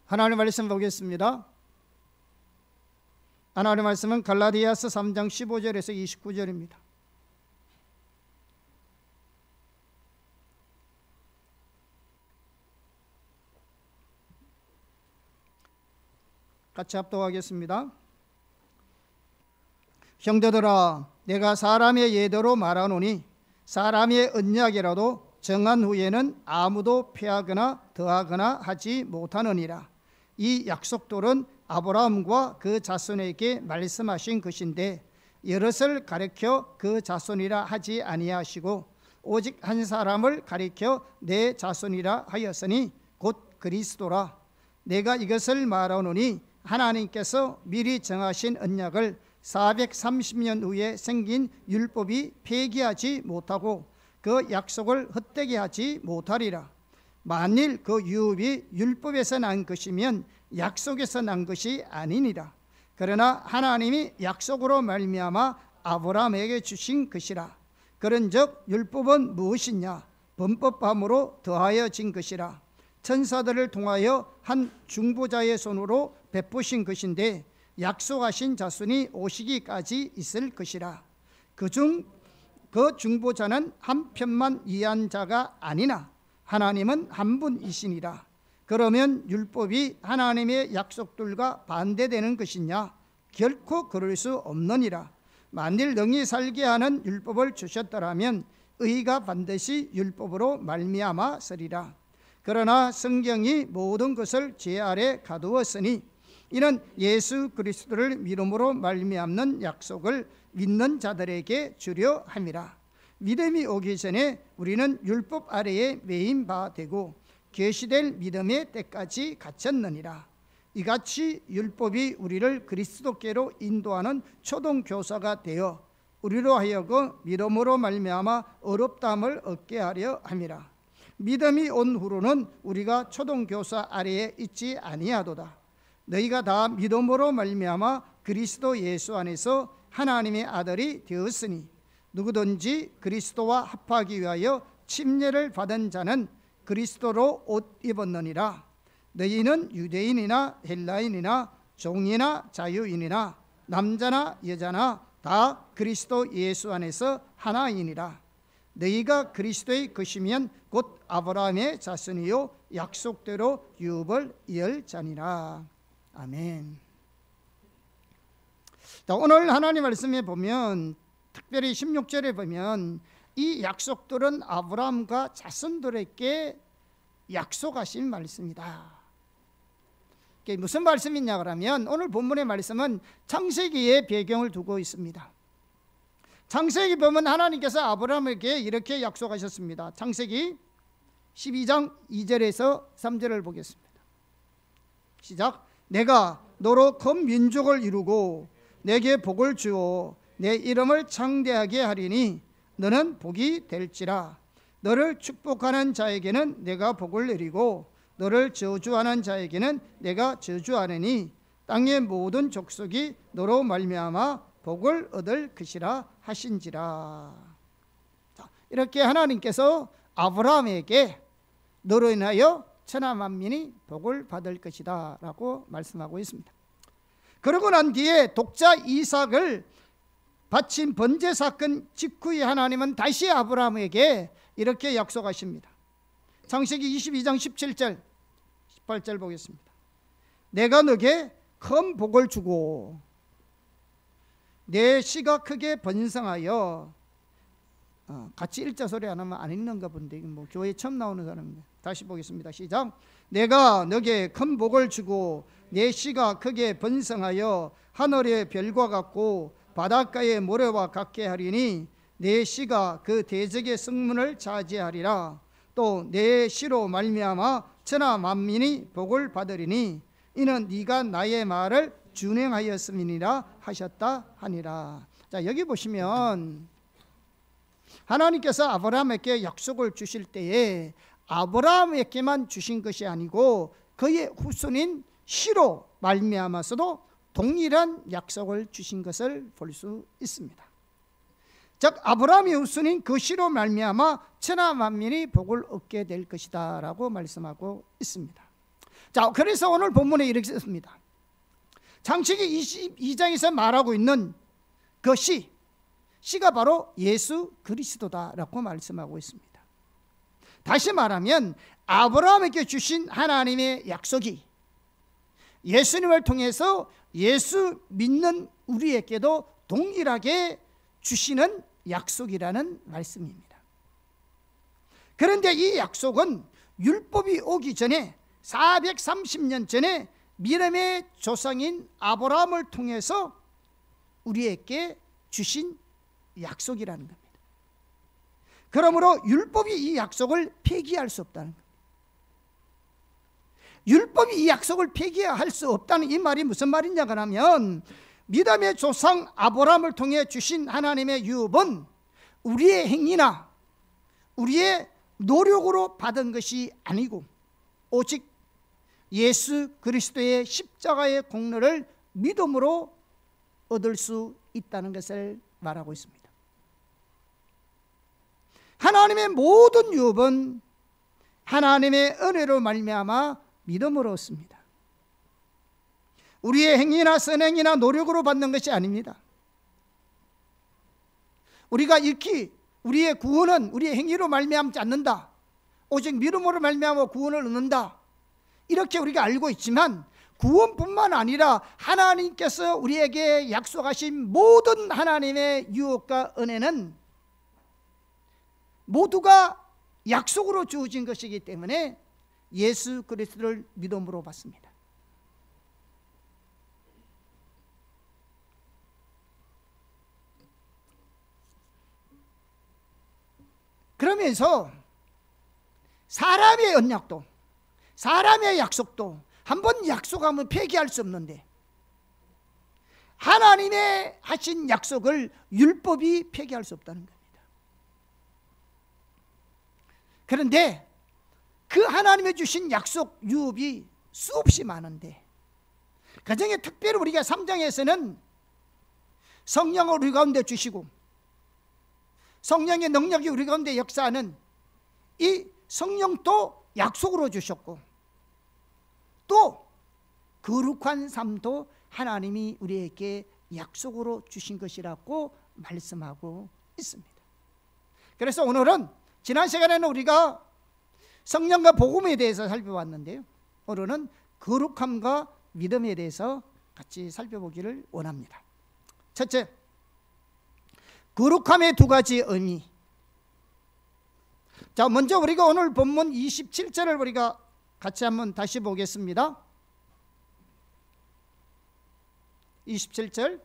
하나님의 말씀 보겠습니다. 하나님의 말씀은 갈라디아서 3장 15절에서 29절입니다. 같이 합독하겠습니다. 형제들아, 내가 사람의 예대로 말하노니 사람의 언약이라도 정한 후에는 아무도 폐하거나 더하거나 하지 못하느니라. 이 약속들은 아브라함과 그 자손에게 말씀하신 것인데 여럿을 가리켜 그 자손이라 하지 아니하시고 오직 한 사람을 가리켜 내 자손이라 하였으니 곧 그리스도라. 내가 이것을 말하노니 하나님께서 미리 정하신 언약을 430년 후에 생긴 율법이 폐기하지 못하고 그 약속을 헛되게 하지 못하리라. 만일 그 유업이 율법에서 난 것이면 약속에서 난 것이 아니니라. 그러나 하나님이 약속으로 말미암아 아브라함에게 주신 것이라. 그런즉 율법은 무엇이냐? 범법함으로 더하여진 것이라. 천사들을 통하여 한 중보자의 손으로 베푸신 것인데 약속하신 자손이 오시기까지 있을 것이라. 그 중보자는 한 편만 이해한 자가 아니나 하나님은 한 분이시니라. 그러면 율법이 하나님의 약속들과 반대되는 것이냐? 결코 그럴 수 없느니라. 만일 능히 살게 하는 율법을 주셨더라면 의가 반드시 율법으로 말미암아 서리라. 그러나 성경이 모든 것을 죄 아래 가두었으니 이는 예수 그리스도를 믿음으로 말미암는 약속을 믿는 자들에게 주려 함이라. 믿음이 오기 전에 우리는 율법 아래에 매인 바 되고 계시될 믿음의 때까지 갇혔느니라. 이같이 율법이 우리를 그리스도께로 인도하는 초등교사가 되어 우리로 하여금 믿음으로 말미암아 어렵다함을 얻게 하려 함이라. 믿음이 온 후로는 우리가 초등교사 아래에 있지 아니하도다. 너희가 다 믿음으로 말미암아 그리스도 예수 안에서 하나님의 아들이 되었으니 누구든지 그리스도와 합하기 위하여 침례를 받은 자는 그리스도로 옷 입었느니라. 너희는 유대인이나 헬라인이나 종이나 자유인이나 남자나 여자나 다 그리스도 예수 안에서 하나이니라. 너희가 그리스도의 것이면 곧 아브라함의 자손이요 약속대로 유업을 이을 자니라. 아멘. 자, 오늘 하나님 말씀에 보면 특별히 16절에 보면 이 약속들은 아브라함과 자손들에게 약속하신 말씀이다. 이게 무슨 말씀이냐 그러면 오늘 본문의 말씀은 창세기의 배경을 두고 있습니다. 창세기 보면 하나님께서 아브라함에게 이렇게 약속하셨습니다. 창세기 12장 2절에서 3절을 보겠습니다. 시작. 내가 너로 큰 민족을 이루고 내게 복을 주어 내 이름을 창대하게 하리니 너는 복이 될지라. 너를 축복하는 자에게는 내가 복을 내리고 너를 저주하는 자에게는 내가 저주하느니 땅의 모든 족속이 너로 말미암아 복을 얻을 것이라 하신지라. 자, 이렇게 하나님께서 아브라함에게 너로 인하여 천하 만민이 복을 받을 것이다 라고 말씀하고 있습니다. 그러고 난 뒤에 독자 이삭을 바친 번제 사건 직후에 하나님은 다시 아브라함에게 이렇게 약속하십니다. 창세기 22장 17절 18절 보겠습니다. 내가 너에게 큰 복을 주고 내 씨가 크게 번성하여 같이 일자 소리 안 하면 안 읽는가 본데 뭐 교회 처음 나오는 사람인데 다시 보겠습니다. 시작. 내가 너에게 큰 복을 주고 내 씨가 크게 번성하여 하늘의 별과 같고 바닷가의 모래와 같게 하리니 내 씨가 그 대적의 성문을 차지하리라. 또 내 씨로 말미암아 천하 만민이 복을 받으리니 이는 네가 나의 말을 준행하였음이니라 하셨다 하니라. 자, 여기 보시면 하나님께서 아브라함에게 약속을 주실 때에 아브라함에게만 주신 것이 아니고 그의 후손인 씨로 말미암아서도 동일한 약속을 주신 것을 볼 수 있습니다. 즉 아브라함의 후손인 그 씨로 말미암아 천하 만민이 복을 얻게 될 것이다 라고 말씀하고 있습니다. 자, 그래서 오늘 본문에 이렇게 썼습니다. 창세기 22장에서 말하고 있는 그 씨가 바로 예수 그리스도다라고 말씀하고 있습니다. 다시 말하면 아브라함에게 주신 하나님의 약속이 예수님을 통해서 예수 믿는 우리에게도 동일하게 주시는 약속이라는 말씀입니다. 그런데 이 약속은 율법이 오기 전에 430년 전에 믿음의 조상인 아브라함을 통해서 우리에게 주신 약속이라는 겁니다. 그러므로 율법이 이 약속을 폐기할 수 없다는 겁니다. 율법이 이 약속을 폐기할 수 없다는 이 말이 무슨 말이냐 하면 믿음의 조상 아브라함을 통해 주신 하나님의 유업은 우리의 행위나 우리의 노력으로 받은 것이 아니고 오직 예수 그리스도의 십자가의 공로를 믿음으로 얻을 수 있다는 것을 말하고 있습니다. 하나님의 모든 유업은 하나님의 은혜로 말미암아 믿음으로 얻습니다. 우리의 행위나 선행이나 노력으로 받는 것이 아닙니다. 우리가 익히 우리의 구원은 우리의 행위로 말미암지 않는다, 오직 믿음으로 말미암아 구원을 얻는다, 이렇게 우리가 알고 있지만 구원뿐만 아니라 하나님께서 우리에게 약속하신 모든 하나님의 유업과 은혜는 모두가 약속으로 주어진 것이기 때문에 예수 그리스도를 믿음으로 받습니다. 그러면서 사람의 언약도 사람의 약속도 한번 약속하면 폐기할 수 없는데 하나님의 하신 약속을 율법이 폐기할 수 없다는 겁니다. 그런데 그 하나님이 주신 약속 유업이 수없이 많은데 그중에 특별히 우리가 3장에서는 성령을 우리 가운데 주시고 성령의 능력이 우리 가운데 역사하는 이 성령도 약속으로 주셨고 또 거룩한 삶도 하나님이 우리에게 약속으로 주신 것이라고 말씀하고 있습니다. 그래서 오늘은 지난 시간에는 우리가 성령과 복음에 대해서 살펴봤는데요, 오늘은 거룩함과 믿음에 대해서 같이 살펴보기를 원합니다. 첫째, 거룩함의 두 가지 의미. 자, 먼저 우리가 오늘 본문 27절을 우리가 같이 한번 다시 보겠습니다. 27절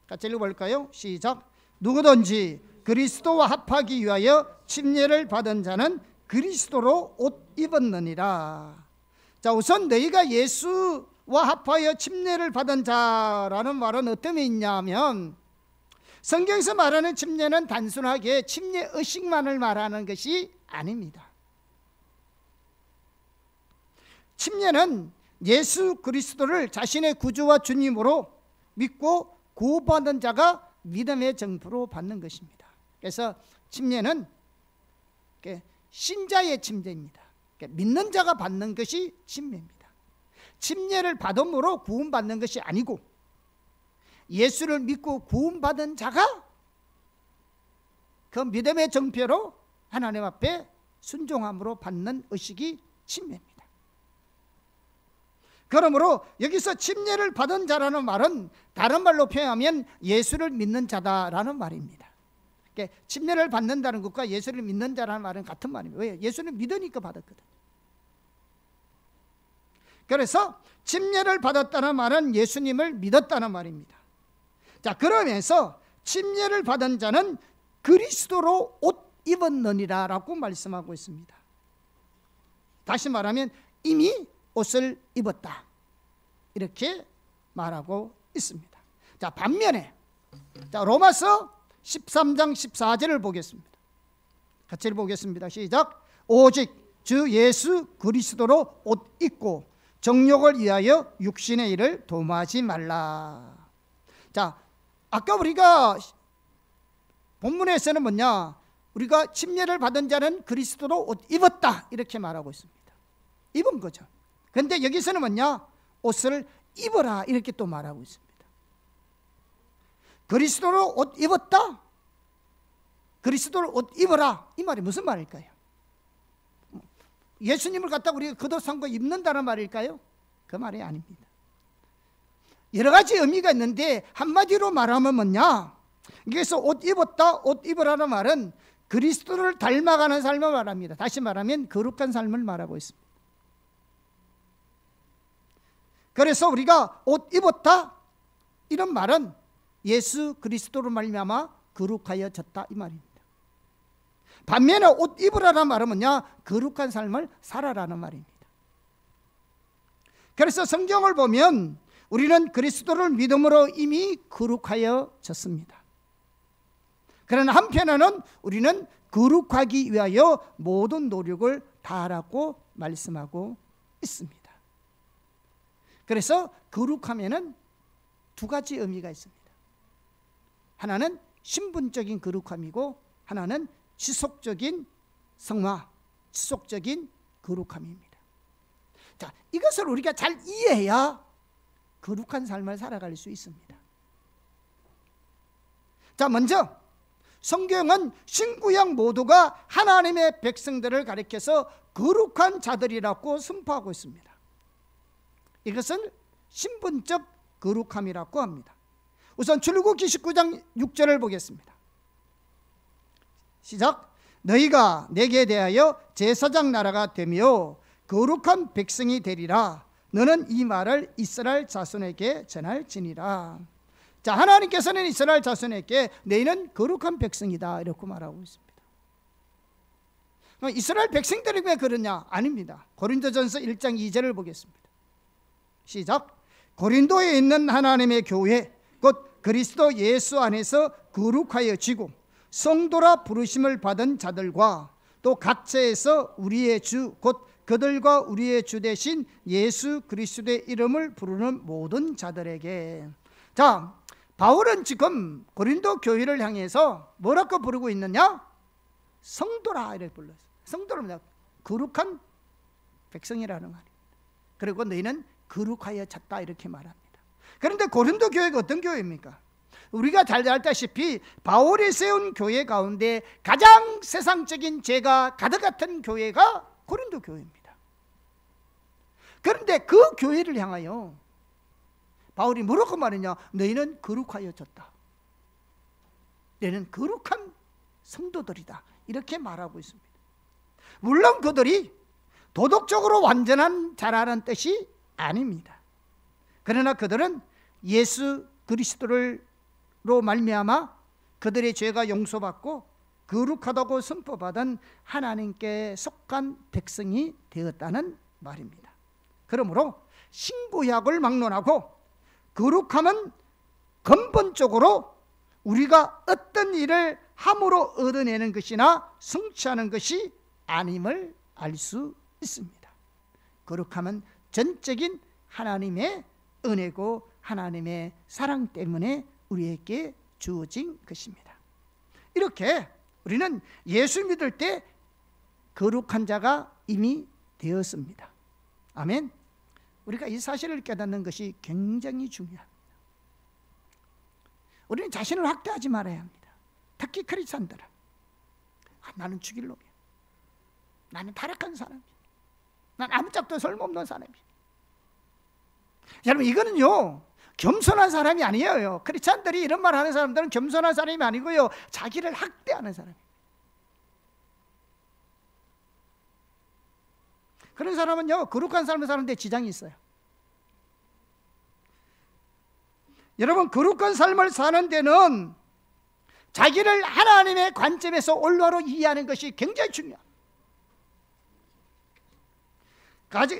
같이 읽어볼까요? 시작. 누구든지 그리스도와 합하기 위하여 침례를 받은 자는 그리스도로 옷 입었느니라. 자, 우선 너희가 예수와 합하여 침례를 받은 자라는 말은 어떤 의미냐면 성경에서 말하는 침례는 단순하게 침례 의식만을 말하는 것이 아닙니다. 침례는 예수 그리스도를 자신의 구주와 주님으로 믿고 구원받은 자가 믿음의 정표로 받는 것입니다. 그래서 침례는 신자의 침례입니다. 믿는 자가 받는 것이 침례입니다. 침례를 받음으로 구원받는 것이 아니고 예수를 믿고 구원받은 자가 그 믿음의 정표로 하나님 앞에 순종함으로 받는 의식이 침례입니다. 그러므로 여기서 침례를 받은 자라는 말은 다른 말로 표현하면 예수를 믿는 자다라는 말입니다. 침례를 받는다는 것과 예수를 믿는 자라는 말은 같은 말입니다. 왜? 예수를 믿으니까 받았거든. 그래서 침례를 받았다는 말은 예수님을 믿었다는 말입니다. 자, 그러면서 침례를 받은 자는 그리스도로 옷 입었느니라 라고 말씀하고 있습니다. 다시 말하면 이미 옷을 입었다, 이렇게 말하고 있습니다. 자, 반면에 로마서 13장 14절을 보겠습니다. 같이 보겠습니다. 시작. 오직 주 예수 그리스도로 옷 입고 정욕을 위하여 육신의 일을 도모하지 말라. 자, 아까 우리가 본문에서는 뭐냐, 우리가 침례를 받은 자는 그리스도로 옷 입었다 이렇게 말하고 있습니다. 입은 거죠. 그런데 여기서는 뭐냐? 옷을 입어라 이렇게 또 말하고 있습니다. 그리스도로 옷 입었다? 그리스도로 옷 입어라 이 말이 무슨 말일까요? 예수님을 갖다가 우리가 겉옷한 거 입는다는 말일까요? 그 말이 아닙니다. 여러 가지 의미가 있는데 한마디로 말하면 뭐냐? 그래서 옷 입었다, 옷 입으라는 말은 그리스도를 닮아가는 삶을 말합니다. 다시 말하면 거룩한 삶을 말하고 있습니다. 그래서 우리가 옷 입었다 이런 말은 예수 그리스도로 말미암아 거룩하여졌다 이 말입니다. 반면에 옷 입으라는 말은 뭐냐? 거룩한 삶을 살아라는 말입니다. 그래서 성경을 보면 우리는 그리스도를 믿음으로 이미 거룩하여졌습니다. 그러나 한편에는 우리는 거룩하기 위하여 모든 노력을 다하라고 말씀하고 있습니다. 그래서 거룩하면은 두 가지 의미가 있습니다. 하나는 신분적인 거룩함이고 하나는 지속적인 성화, 지속적인 거룩함입니다. 자, 이것을 우리가 잘 이해해야 거룩한 삶을 살아갈 수 있습니다. 자, 먼저 성경은 신구약 모두가 하나님의 백성들을 가리켜서 거룩한 자들이라고 선포하고 있습니다. 이것은 신분적 거룩함이라고 합니다. 우선 출애굽기 19장 6절을 보겠습니다. 시작. 너희가 내게 대하여 제사장 나라가 되며 거룩한 백성이 되리라. 너는 이 말을 이스라엘 자손에게 전할지니라. 자, 하나님께서는 이스라엘 자손에게 너희는 거룩한 백성이다 이렇게 말하고 있습니다. 이스라엘 백성들이 왜 그러냐? 아닙니다. 고린도전서 1장 2절을 보겠습니다. 시작. 고린도에 있는 하나님의 교회 곧 그리스도 예수 안에서 거룩하여지고 성도라 부르심을 받은 자들과 또 각처에서 우리의 주 곧 그들과 우리의 주 되신 예수 그리스도의 이름을 부르는 모든 자들에게. 자, 바울은 지금 고린도 교회를 향해서 뭐라고 부르고 있느냐? 성도라 이렇게 불렀어요. 성도는 거룩한 백성이라는 말이에요. 그리고 너희는 거룩하여졌다 이렇게 말합니다. 그런데 고린도 교회가 어떤 교회입니까? 우리가 잘 알다시피 바울이 세운 교회 가운데 가장 세상적인 죄가 가득했던 교회가 고린도 교회입니다. 그런데 그 교회를 향하여 바울이 뭐라고 말했냐? 너희는 거룩하여졌다. 너희는 거룩한 성도들이다. 이렇게 말하고 있습니다. 물론 그들이 도덕적으로 완전한 자라는 뜻이 아닙니다. 그러나 그들은 예수 그리스도로 말미암아 그들의 죄가 용서받고 거룩하다고 선포받은 하나님께 속한 백성이 되었다는 말입니다. 그러므로 신구약을 막론하고 거룩함은 근본적으로 우리가 어떤 일을 함으로 얻어내는 것이나 성취하는 것이 아님을 알 수 있습니다. 거룩함은 전적인 하나님의 은혜고 하나님의 사랑 때문에 우리에게 주어진 것입니다. 이렇게 우리는 예수 믿을 때 거룩한 자가 이미 되었습니다. 아멘. 우리가 이 사실을 깨닫는 것이 굉장히 중요합니다. 우리는 자신을 학대하지 말아야 합니다. 특히 크리스찬들은 나는 죽일 놈이야. 나는 타락한 사람이야. 난 아무짝도 쓸모없는 사람이야. 여러분, 이거는요 겸손한 사람이 아니에요. 크리스찬들이 이런 말 하는 사람들은 겸손한 사람이 아니고요, 자기를 학대하는 사람이에요. 그런 사람은요 거룩한 삶을 사는데 지장이 있어요. 여러분, 거룩한 삶을 사는 데는 자기를 하나님의 관점에서 올바로 이해하는 것이 굉장히 중요합니다.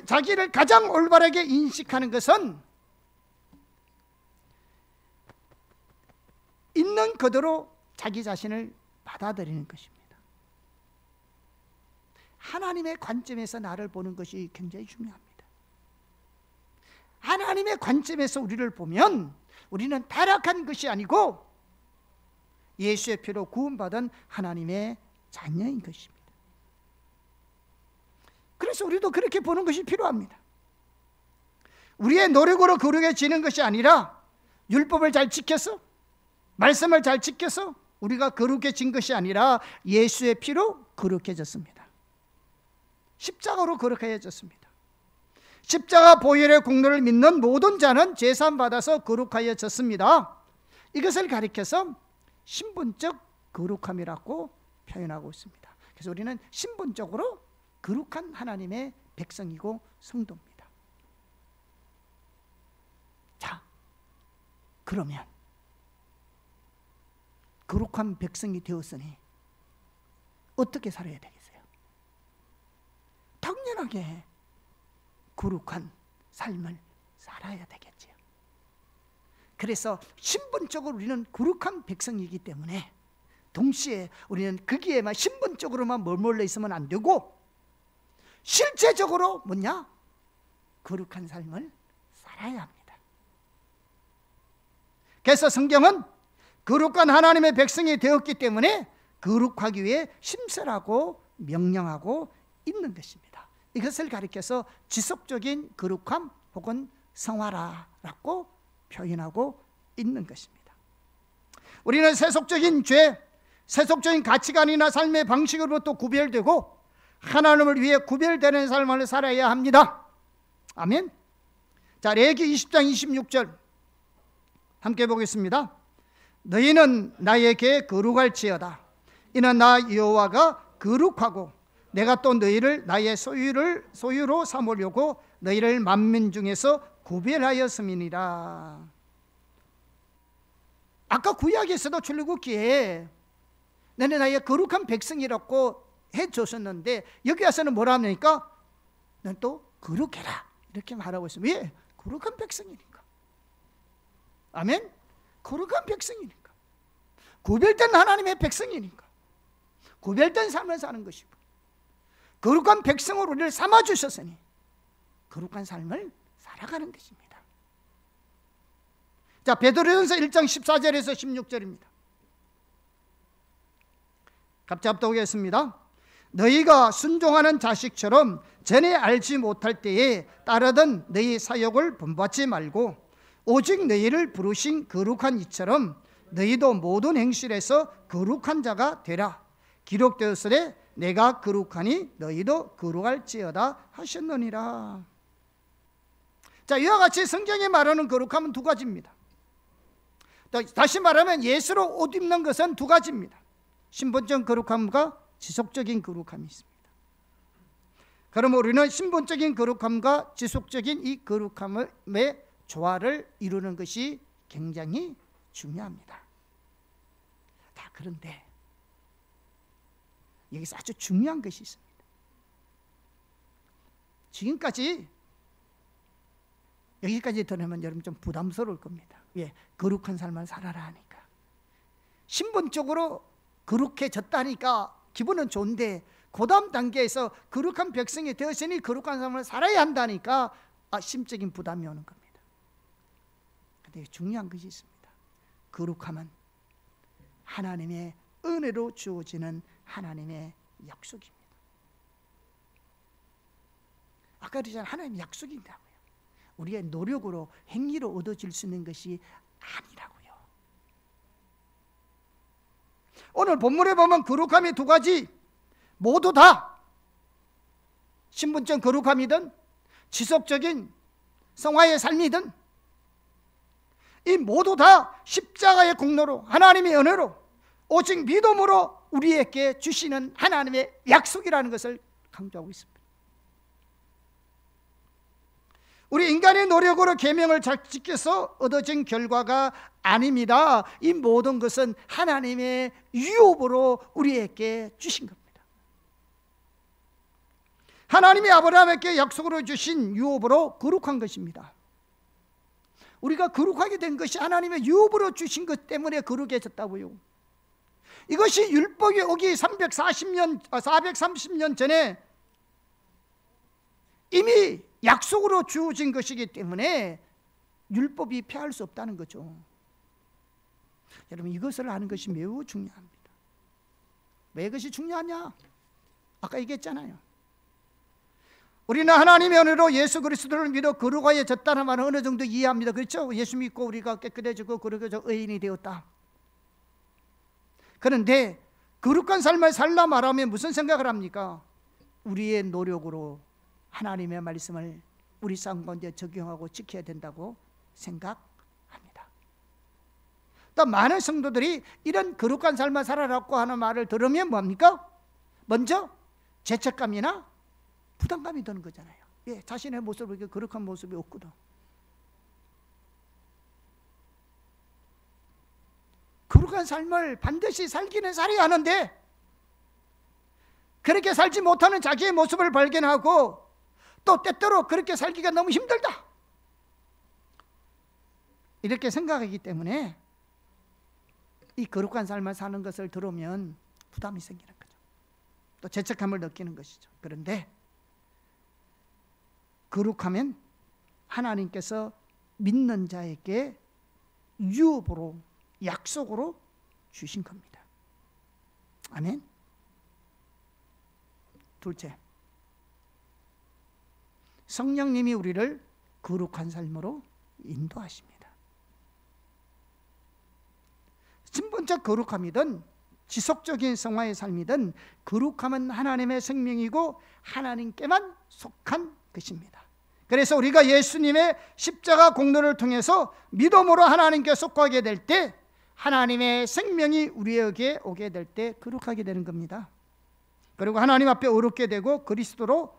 자기를 가장 올바르게 인식하는 것은 있는 그대로 자기 자신을 받아들이는 것입니다. 하나님의 관점에서 나를 보는 것이 굉장히 중요합니다. 하나님의 관점에서 우리를 보면 우리는 타락한 것이 아니고 예수의 피로 구원받은 하나님의 자녀인 것입니다. 그래서 우리도 그렇게 보는 것이 필요합니다. 우리의 노력으로 거룩해지는 것이 아니라 율법을 잘 지켜서, 말씀을 잘 지켜서 우리가 거룩해진 것이 아니라 예수의 피로 거룩해졌습니다. 십자가로 거룩해졌습니다. 십자가 보혈의 공로를 믿는 모든 자는 제사함 받아서 거룩하여졌습니다. 이것을 가리켜서 신분적 거룩함이라고 표현하고 있습니다. 그래서 우리는 신분적으로 거룩한 하나님의 백성이고 성도입니다. 자, 그러면 거룩한 백성이 되었으니 어떻게 살아야 되겠어요? 당연하게 거룩한 삶을 살아야 되겠지요. 그래서 신분적으로 우리는 거룩한 백성이기 때문에 동시에 우리는 거기에만 신분적으로만 머물러 있으면 안 되고 실제적으로 뭐냐? 거룩한 삶을 살아야 합니다. 그래서 성경은 거룩한 하나님의 백성이 되었기 때문에 거룩하기 위해 심설하고 명령하고 있는 것입니다. 이것을 가리켜서 지속적인 거룩함 혹은 성화라고 표현하고 있는 것입니다. 우리는 세속적인 죄, 세속적인 가치관이나 삶의 방식으로부터 구별되고 하나님을 위해 구별되는 삶을 살아야 합니다. 아멘. 자, 레위기 20장 26절 함께 보겠습니다. 너희는 나에게 거룩할지어다. 이는 나 여호와가 거룩하고 내가 또 너희를 나의 소유로 삼으려고 너희를 만민 중에서 구별하였음이니라. 아까 구약에서도 출애굽기에 너는 나의 거룩한 백성이라고 해줬었는데 여기 와서는 뭐라 합니까? 넌 또 거룩해라 이렇게 말하고 있습니다. 왜? 거룩한 백성이니까. 아멘. 거룩한 백성이니까, 구별된 하나님의 백성이니까 구별된 삶을 사는 것이고 거룩한 백성으로 우리를 삼아주셨으니 거룩한 삶을 살아가는 것입니다. 자, 베드로전서 1장 14절에서 16절입니다. 같이 합독하겠습니다. 너희가 순종하는 자식처럼 전에 알지 못할 때에 따르던 너희 사욕을 본받지 말고 오직 너희를 부르신 거룩한 이처럼 너희도 모든 행실에서 거룩한 자가 되라. 기록되었으되 내가 거룩하니 너희도 거룩할지어다 하셨느니라. 자, 이와 같이 성경에 말하는 거룩함은 두 가지입니다. 다시 말하면 예수로 옷 입는 것은 두 가지입니다. 신분적 거룩함과 지속적인 거룩함이 있습니다. 그러면 우리는 신분적인 거룩함과 지속적인 이 거룩함의 조화를 이루는 것이 굉장히 중요합니다. 자, 그런데 여기서 아주 중요한 것이 있습니다. 지금까지 여기까지 들으면 여러분 좀 부담스러울 겁니다. 왜? 거룩한 삶을 살아라 하니까. 신분적으로 거룩해졌다니까 기분은 좋은데 그 다음 단계에서 거룩한 백성이 되었으니 거룩한 삶을 살아야 한다니까 심적인 부담이 오는 겁니다. 그런데 중요한 것이 있습니다. 거룩함은 하나님의 은혜로 주어지는 하나님의 약속입니다. 아까 그랬잖아요. 하나님의 약속이라고요. 우리의 노력으로 행위로 얻어질 수 있는 것이 아니라고요. 오늘 본문에 보면 거룩함이 두 가지 모두 다 신분적 거룩함이든 지속적인 성화의 삶이든 이 모두 다 십자가의 공로로 하나님의 은혜로 오직 믿음으로 우리에게 주시는 하나님의 약속이라는 것을 강조하고 있습니다. 우리 인간의 노력으로 계명을 잘 지켜서 얻어진 결과가 아닙니다. 이 모든 것은 하나님의 유업으로 우리에게 주신 겁니다. 하나님이 아브라함에게 약속으로 주신 유업으로 거룩한 것입니다. 우리가 거룩하게 된 것이 하나님의 유업으로 주신 것 때문에 거룩해졌다고요. 이것이 율법이 오기 430년 전에 이미 약속으로 주어진 것이기 때문에 율법이 폐할 수 없다는 거죠. 여러분, 이것을 아는 것이 매우 중요합니다. 왜 그것이 중요하냐? 아까 얘기했잖아요. 우리는 하나님의 은혜로 예수 그리스도를 믿어 거룩하여졌다는 말은 어느 정도 이해합니다. 그렇죠? 예수 믿고 우리가 깨끗해지고 거룩해져 의인이 되었다. 그런데 거룩한 삶을 살라 말하면 무슨 생각을 합니까? 우리의 노력으로 하나님의 말씀을 우리 삶 가운데 적용하고 지켜야 된다고 생각합니다. 또 많은 성도들이 이런 거룩한 삶을 살아라고 하는 말을 들으면 뭡니까? 먼저 죄책감이나 부담감이 드는 거잖아요. 예, 자신의 모습을 이렇게 거룩한 모습이 없거든. 거룩한 삶을 반드시 살기는 살아야 하는데 그렇게 살지 못하는 자기의 모습을 발견하고 또 때때로 그렇게 살기가 너무 힘들다 이렇게 생각하기 때문에 이 거룩한 삶을 사는 것을 들으면 부담이 생기는 거죠. 또 죄책감을 느끼는 것이죠. 그런데 거룩하면 하나님께서 믿는 자에게 유업으로 약속으로 주신 겁니다. 아멘. 둘째, 성령님이 우리를 거룩한 삶으로 인도하십니다. 진본적 거룩함이든 지속적인 성화의 삶이든 거룩함은 하나님의 생명이고 하나님께만 속한 것입니다. 그래서 우리가 예수님의 십자가 공로를 통해서 믿음으로 하나님께 속하게 될 때 하나님의 생명이 우리에게 오게 될 때 거룩하게 되는 겁니다. 그리고 하나님 앞에 어렵게 되고 그리스도로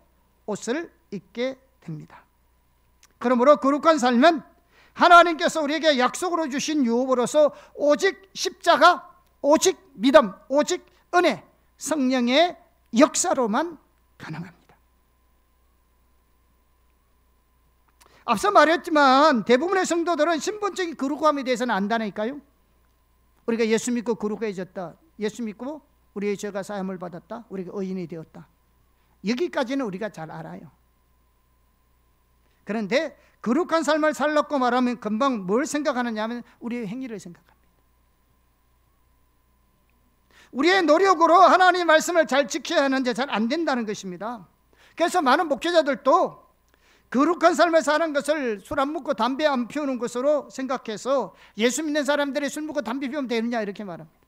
옷을 입게 됩니다. 그러므로 거룩한 삶은 하나님께서 우리에게 약속으로 주신 유업으로서 오직 십자가, 오직 믿음, 오직 은혜, 성령의 역사로만 가능합니다. 앞서 말했지만 대부분의 성도들은 신분적인 거룩함에 대해서는 안다니까요. 우리가 예수 믿고 거룩해졌다, 예수 믿고 우리의 죄가 사함을 받았다, 우리가 의인이 되었다, 여기까지는 우리가 잘 알아요. 그런데 거룩한 삶을 살라고 말하면 금방 뭘 생각하느냐 하면 우리의 행위를 생각합니다. 우리의 노력으로 하나님의 말씀을 잘 지켜야 하는데 잘 안 된다는 것입니다. 그래서 많은 목회자들도 거룩한 삶을 사는 것을 술 안 먹고 담배 안 피우는 것으로 생각해서 예수 믿는 사람들이 술 먹고 담배 피우면 되느냐 이렇게 말합니다.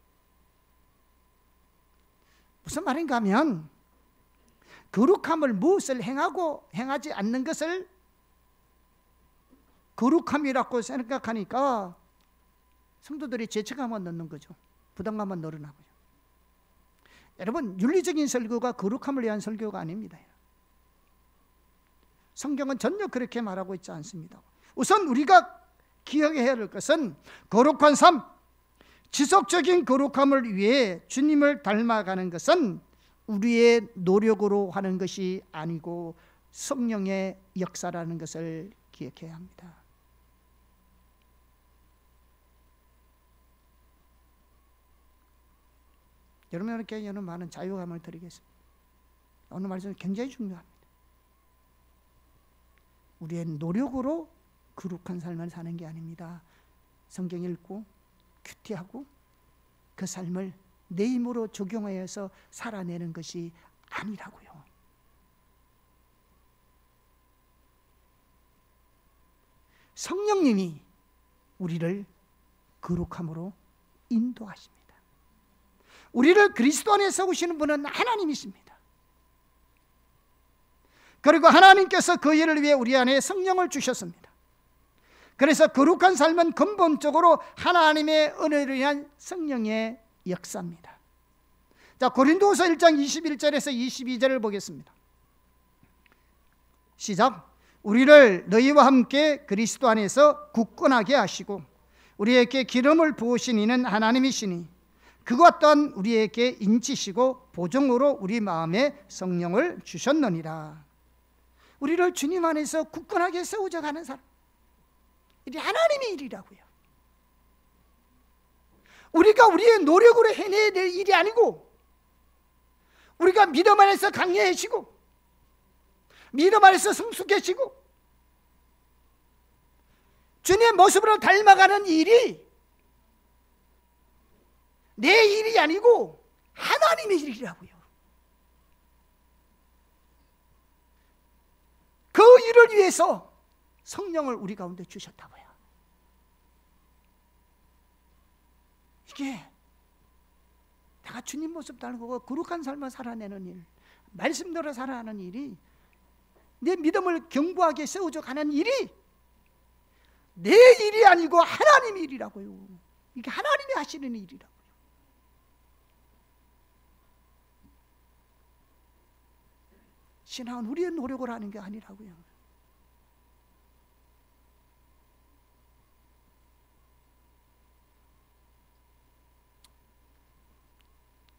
무슨 말인가 하면 거룩함을 무엇을 행하고 행하지 않는 것을 거룩함이라고 생각하니까 성도들이 죄책감만 넣는 거죠. 부담감만 늘어나고요. 여러분, 윤리적인 설교가 거룩함을 위한 설교가 아닙니다. 성경은 전혀 그렇게 말하고 있지 않습니다. 우선 우리가 기억해야 할 것은 거룩한 삶, 지속적인 거룩함을 위해 주님을 닮아가는 것은 우리의 노력으로 하는 것이 아니고 성령의 역사라는 것을 기억해야 합니다. 여러분에게 저는 많은 자유감을 드리겠습니다. 오늘 말씀은 굉장히 중요합니다. 우리의 노력으로 거룩한 삶을 사는 게 아닙니다. 성경 읽고 큐티하고 그 삶을 내 힘으로 적용하여서 살아내는 것이 아니라고요. 성령님이 우리를 거룩함으로 인도하십니다. 우리를 그리스도 안에 세우시는 분은 하나님이십니다. 그리고 하나님께서 그 일을 위해 우리 안에 성령을 주셨습니다. 그래서 거룩한 삶은 근본적으로 하나님의 은혜를 위한 성령의 역사입니다. 자, 고린도후서 1장 21절에서 22절을 보겠습니다. 시작. 우리를 너희와 함께 그리스도 안에서 굳건하게 하시고 우리에게 기름을 부으신 이는 하나님이시니 그것 또한 우리에게 인치시고 보증으로 우리 마음에 성령을 주셨느니라. 우리를 주님 안에서 굳건하게 세우져 가는 사람, 이게 하나님의 일이라고요. 우리가 우리의 노력으로 해내야 될 일이 아니고 우리가 믿음 안에서 강해지고 믿음 안에서 성숙해지고 주님의 모습으로 닮아가는 일이 내 일이 아니고 하나님의 일이라고요. 그 일을 위해서 성령을 우리 가운데 주셨다고요. 이게 내가 주님 모습 닮고 거룩한 삶을 살아내는 일, 말씀대로 살아가는 일이, 내 믿음을 견고하게 세워져 가는 일이 내 일이 아니고 하나님의 일이라고요. 이게 하나님이 하시는 일이라고요. 신앙은 우리의 노력을 하는 게 아니라고요.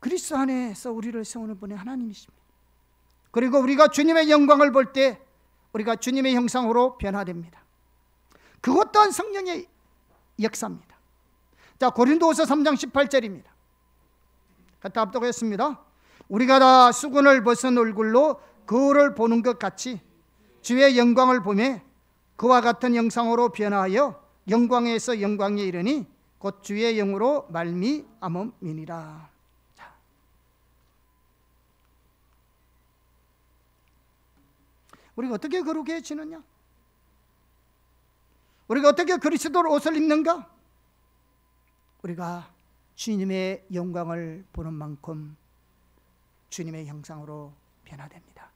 그리스도 안에서 우리를 세우는 분이 하나님이십니다. 그리고 우리가 주님의 영광을 볼 때 우리가 주님의 형상으로 변화됩니다. 그것 또한 성령의 역사입니다. 자, 고린도후서 3장 18절입니다. 갖다 합독했습니다. 우리가 다 수건을 벗은 얼굴로 거울을 보는 것 같이 주의 영광을 보며 그와 같은 형상으로 변화하여 영광에서 영광에 이르니 곧 주의 영으로 말미암음이니라. 우리가 어떻게 거룩해지느냐? 우리가 어떻게 그리스도의 옷을 입는가? 우리가 주님의 영광을 보는 만큼 주님의 형상으로 변화됩니다.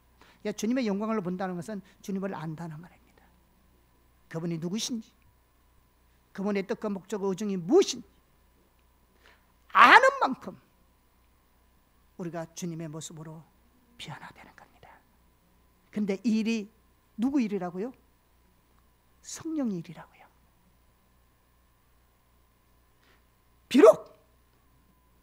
주님의 영광을 본다는 것은 주님을 안다는 말입니다. 그분이 누구신지, 그분의 뜻과 목적, 의중이 무엇인지 아는 만큼 우리가 주님의 모습으로 변화되는 겁니다. 근데 이 일이 누구 일이라고요? 성령의 일이라고요. 비록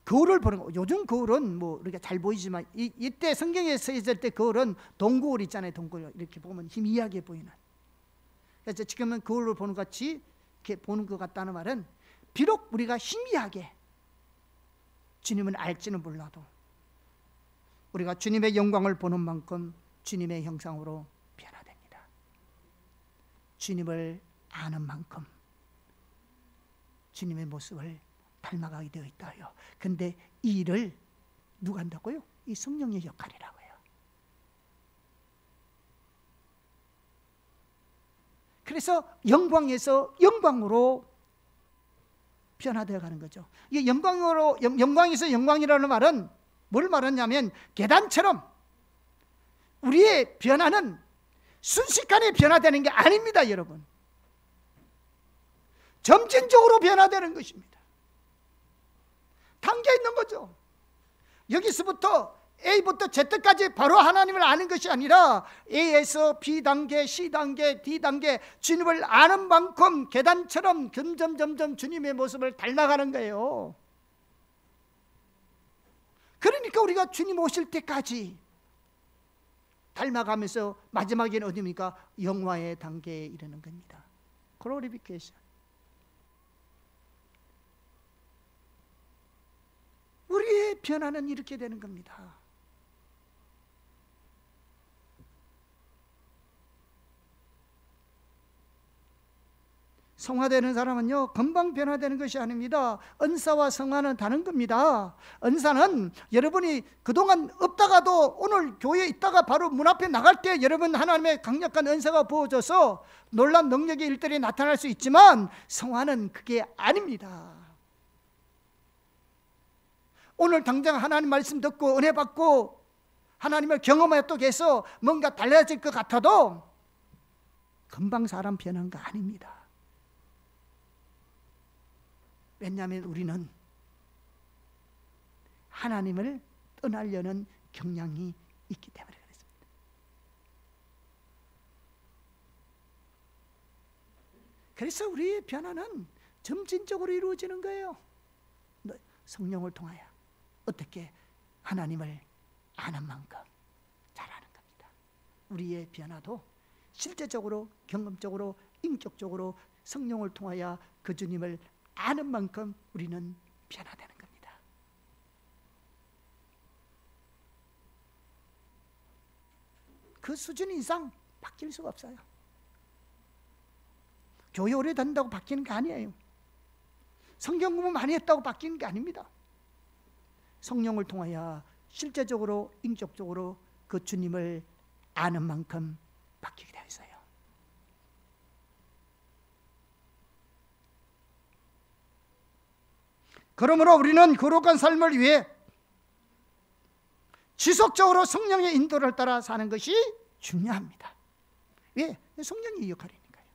거울을 보는 거, 요즘 거울은 뭐 우리가 잘 보이지만 이때 성경에 서 있을 때 거울은 동거울 있잖아요. 동거울 이렇게 보면 희미하게 보이는. 그래서 지금은 거울을 보는 것 같이 이렇게 보는 것 같다는 말은 비록 우리가 희미하게 주님을 알지는 몰라도 우리가 주님의 영광을 보는 만큼 주님의 형상으로 변화됩니다. 주님을 아는 만큼 주님의 모습을 닮아가게 되어 있다요. 근데 이 일을 누가 한다고요? 이 성령의 역할이라고요. 그래서 영광에서 영광으로 변화되어 가는 거죠. 이 영광에서 영광이라는 말은 뭘 말하냐면 계단처럼 우리의 변화는 순식간에 변화되는 게 아닙니다, 여러분. 점진적으로 변화되는 것입니다. 단계 있는 거죠. 여기서부터 A부터 Z까지 바로 하나님을 아는 것이 아니라 A에서 B 단계, C 단계, D 단계 주님을 아는 만큼 계단처럼 점점 주님의 모습을 닮아가는 거예요. 그러니까 우리가 주님 오실 때까지 닮아가면서 마지막에는 어디입니까? 영화의 단계에 이르는 겁니다. 글로리피케이션. 우리의 변화는 이렇게 되는 겁니다. 성화되는 사람은요, 금방 변화되는 것이 아닙니다. 은사와 성화는 다른 겁니다. 은사는 여러분이 그동안 없다가도 오늘 교회에 있다가 바로 문 앞에 나갈 때 여러분 하나님의 강력한 은사가 부어져서 놀란 능력의 일들이 나타날 수 있지만 성화는 그게 아닙니다. 오늘 당장 하나님 말씀 듣고 은혜 받고 하나님을 경험했다고 해서 뭔가 달라질 것 같아도 금방 사람 변한 거 아닙니다. 왜냐하면 우리는 하나님을 떠나려는 경향이 있기 때문에 그렇습니다. 그래서 우리의 변화는 점진적으로 이루어지는 거예요. 성령을 통하여 어떻게 하나님을 아는 만큼 잘하는 겁니다. 우리의 변화도 실제적으로 경험적으로 인격적으로 성령을 통하여 그 주님을 아는 만큼 우리는 변화되는 겁니다. 그 수준 이상 바뀔 수가 없어요. 교회 오래 다닌다고 바뀌는 게 아니에요. 성경 공부 많이 했다고 바뀌는 게 아닙니다. 성령을 통하여 실제적으로 인격적으로 그 주님을 아는 만큼 바뀌게 되어 있어요. 그러므로 우리는 거룩한 삶을 위해 지속적으로 성령의 인도를 따라 사는 것이 중요합니다. 왜? 성령의 역할이니까요.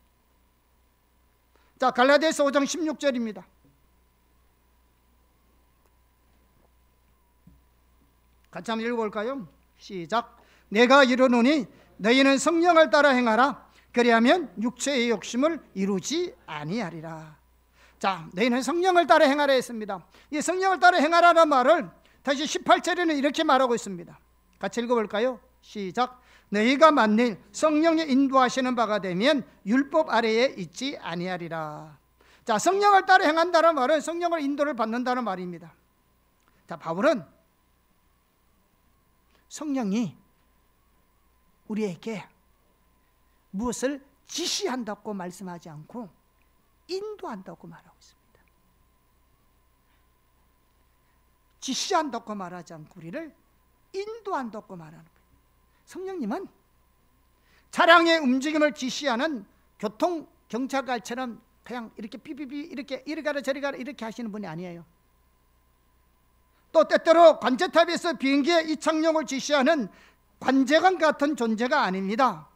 자, 갈라디아서 5장 16절입니다. 같이 한번 읽어볼까요? 시작. 내가 이르노니 너희는 성령을 따라 행하라. 그리하면 육체의 욕심을 이루지 아니하리라. 자, 너희는 성령을 따라 행하라 했습니다. 이 성령을 따라 행하라는 말을 다시 18절에는 이렇게 말하고 있습니다. 같이 읽어볼까요? 시작. 너희가 만일 성령의 인도하시는 바가 되면 율법 아래에 있지 아니하리라. 자, 성령을 따라 행한다는 말은 성령을 인도를 받는다는 말입니다. 자, 바울은 성령이 우리에게 무엇을 지시한다고 말씀하지 않고 인도한다고 말하고 있습니다. 지시한다고 말하지 않고 우리를 인도한다고 말하는 거예요. 성령님은 차량의 움직임을 지시하는 교통 경찰관처럼 그냥 이렇게 삐삐삐 이렇게 이리 가라 저리 가라 이렇게 하시는 분이 아니에요. 또 때때로 관제탑에서 비행기의 이착륙을 지시하는 관제관 같은 존재가 아닙니다.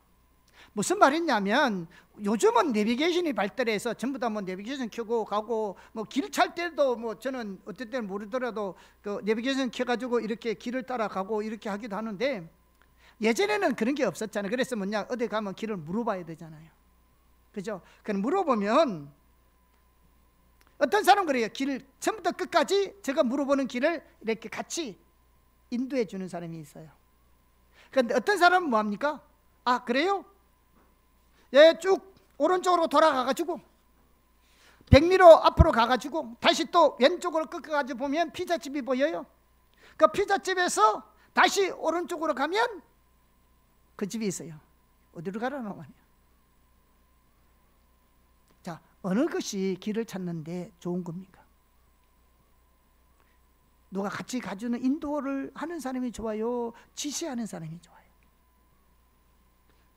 무슨 말이냐면 요즘은 내비게이션이 발달해서 전부 다 뭐 내비게이션 켜고 가고 뭐 길 찰 때도 뭐 저는 어떨 때는 모르더라도 그 내비게이션 켜가지고 이렇게 길을 따라가고 이렇게 하기도 하는데 예전에는 그런 게 없었잖아요. 그래서 뭐냐 어디 가면 길을 물어봐야 되잖아요. 그죠? 그럼 물어보면 어떤 사람 그래요. 길을 처음부터 끝까지 제가 물어보는 길을 이렇게 같이 인도해 주는 사람이 있어요. 그런데 어떤 사람은 뭐합니까? 아 그래요? 예, 쭉 오른쪽으로 돌아가가지고 100m 앞으로 가가지고 다시 또 왼쪽으로 꺾어가지고 보면 피자집이 보여요. 그 피자집에서 다시 오른쪽으로 가면 그 집이 있어요. 어디로 가라는 말이에요. 자, 어느 것이 길을 찾는데 좋은 겁니까? 누가 같이 가주는 인도를 하는 사람이 좋아요? 지시하는 사람이 좋아요?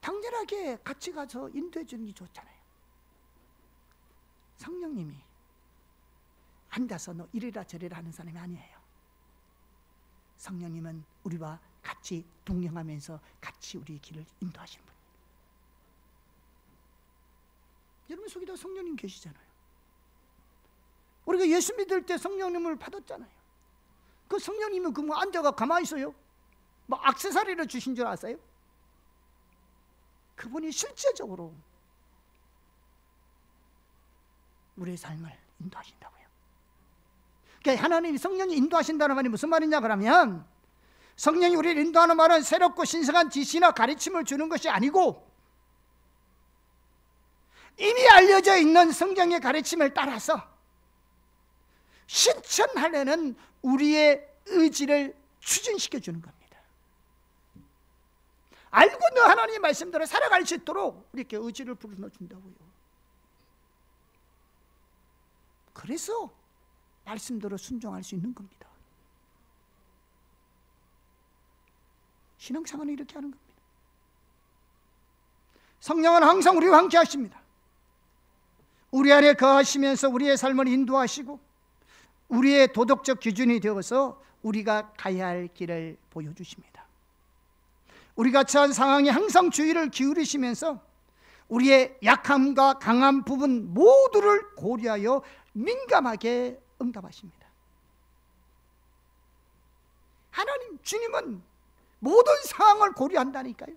당연하게 같이 가서 인도해 주는 게 좋잖아요. 성령님이 앉아서 너 이리라 저리라 하는 사람이 아니에요. 성령님은 우리와 같이 동행하면서 같이 우리의 길을 인도하시는 분입니다. 여러분 속에도 성령님 계시잖아요. 우리가 예수 믿을 때 성령님을 받았잖아요. 그 성령님은 그 뭐 앉아가 가만히 있어요? 뭐 액세서리를 주신 줄 아세요? 그분이 실제적으로 우리의 삶을 인도하신다고요. 그러니까 하나님이 성령이 인도하신다는 말이 무슨 말이냐 그러면 성령이 우리를 인도하는 말은 새롭고 신성한 지시나 가르침을 주는 것이 아니고 이미 알려져 있는 성경의 가르침을 따라서 실천하려는 우리의 의지를 추진시켜 주는 겁니다. 알고 있는 하나님의 말씀대로 살아갈 수 있도록 이렇게 의지를 불어넣어준다고요. 그래서 말씀대로 순종할 수 있는 겁니다. 신앙생활은 이렇게 하는 겁니다. 성령은 항상 우리와 함께 하십니다. 우리 안에 거하시면서 우리의 삶을 인도하시고 우리의 도덕적 기준이 되어서 우리가 가야 할 길을 보여주십니다. 우리가 처한 상황에 항상 주의를 기울이시면서 우리의 약함과 강한 부분 모두를 고려하여 민감하게 응답하십니다. 하나님 주님은 모든 상황을 고려한다니까요.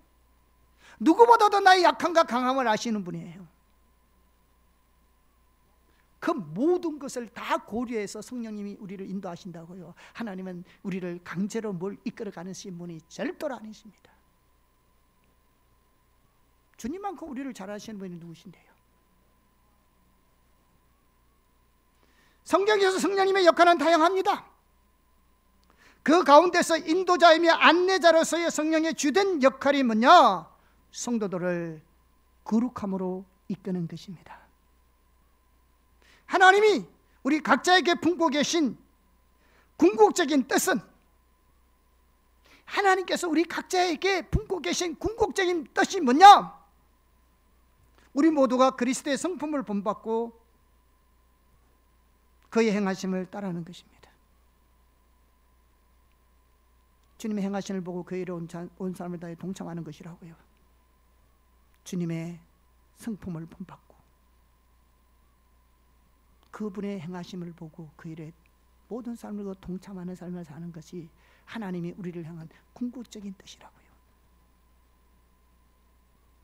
누구보다도 나의 약함과 강함을 아시는 분이에요. 그 모든 것을 다 고려해서 성령님이 우리를 인도하신다고요. 하나님은 우리를 강제로 뭘 이끌어가는 분이 절대로 아니십니다. 주님만큼 우리를 잘 아시는 분이 누구신데요? 성경에서 성령님의 역할은 다양합니다. 그 가운데서 인도자이며 안내자로서의 성령의 주된 역할이 뭐냐? 성도들을 거룩함으로 이끄는 것입니다. 하나님이 우리 각자에게 품고 계신 궁극적인 뜻은 하나님께서 우리 각자에게 품고 계신 궁극적인 뜻이 뭐냐? 우리 모두가 그리스도의 성품을 본받고 그의 행하심을 따르는 것입니다. 주님의 행하심을 보고 그 일에 온 사람을 다해 동참하는 것이라고요. 주님의 성품을 본받고 그분의 행하심을 보고 그 일에 모든 삶을 동참하는 삶을 사는 것이 하나님이 우리를 향한 궁극적인 뜻이라고요.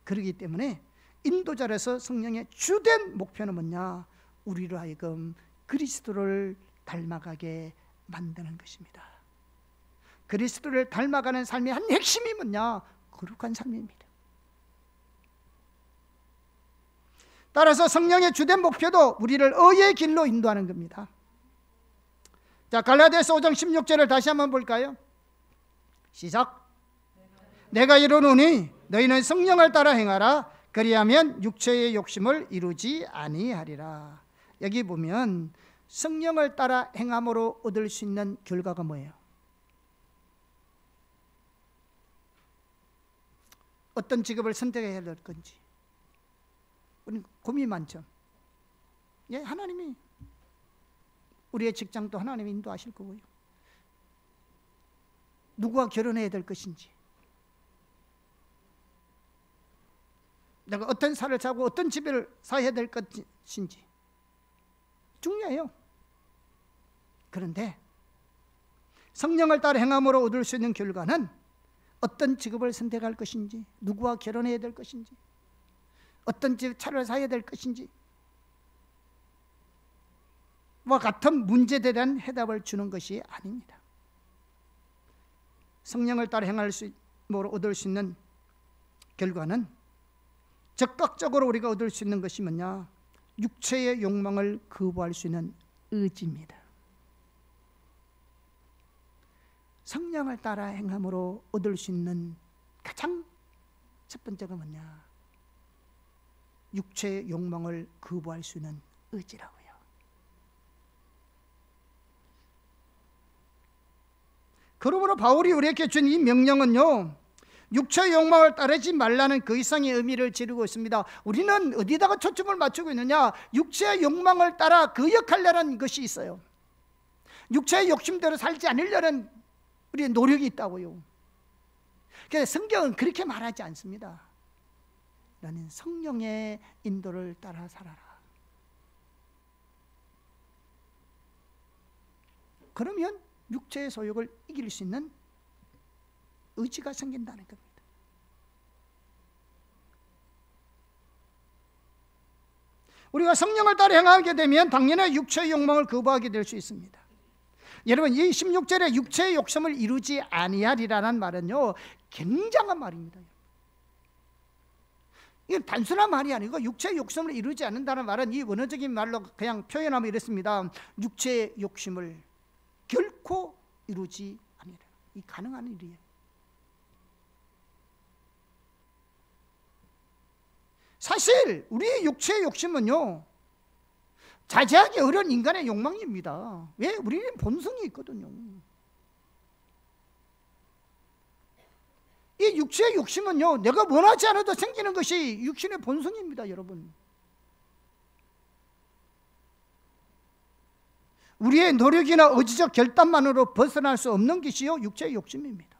그렇기 때문에 인도자로서 성령의 주된 목표는 뭐냐? 우리로 하여금 그리스도를 닮아가게 만드는 것입니다. 그리스도를 닮아가는 삶의 한 핵심이 뭐냐? 거룩한 삶입니다. 따라서 성령의 주된 목표도 우리를 의의 길로 인도하는 겁니다. 자, 갈라디아서 5장 16절을 다시 한번 볼까요? 시작. 내가 이르노니 너희는 성령을 따라 행하라. 그리하면 육체의 욕심을 이루지 아니하리라. 여기 보면 성령을 따라 행함으로 얻을 수 있는 결과가 뭐예요? 어떤 직업을 선택해야 될 건지 우리는 고민이 많죠. 예, 하나님이 우리의 직장도 하나님이 인도하실 거고요. 누구와 결혼해야 될 것인지, 내가 어떤 살을 사고 어떤 집을 사야 될 것인지 중요해요. 그런데 성령을 따라 행함으로 얻을 수 있는 결과는 어떤 직업을 선택할 것인지, 누구와 결혼해야 될 것인지, 어떤 집 차를 사야 될 것인지 와 같은 문제에 대한 해답을 주는 것이 아닙니다. 성령을 따라 행함으로 얻을 수 있는 결과는 적극적으로 우리가 얻을 수 있는 것이 뭐냐? 육체의 욕망을 거부할 수 있는 의지입니다. 성령을 따라 행함으로 얻을 수 있는 가장 첫 번째가 뭐냐? 육체의 욕망을 거부할 수 있는 의지라고요. 그러므로 바울이 우리에게 준 이 명령은요, 육체의 욕망을 따르지 말라는 그 이상의 의미를 지르고 있습니다. 우리는 어디다가 초점을 맞추고 있느냐? 육체의 욕망을 따라 거역하려는 것이 있어요. 육체의 욕심대로 살지 않으려는 우리의 노력이 있다고요. 그래서 성경은 그렇게 말하지 않습니다. 나는 성령의 인도를 따라 살아라. 그러면 육체의 소욕을 이길 수 있는 의지가 생긴다는 겁니다. 우리가 성령을 따라 행하게 되면 당연히 육체의 욕망을 거부하게 될 수 있습니다. 여러분, 이 16절에 육체의 욕심을 이루지 아니하리라는 말은요, 굉장한 말입니다. 이게 단순한 말이 아니고 육체의 욕심을 이루지 않는다는 말은 이 원어적인 말로 그냥 표현하면 이렇습니다. 육체의 욕심을 결코 이루지 아니라. 이 가능한 일이에요. 사실 우리의 육체의 욕심은요, 자제하기 어려운 인간의 욕망입니다. 왜? 우리는 본성이 있거든요. 이 육체의 욕심은요, 내가 원하지 않아도 생기는 것이 육신의 본성입니다, 여러분. 우리의 노력이나 의지적 결단만으로 벗어날 수 없는 것이요, 육체의 욕심입니다.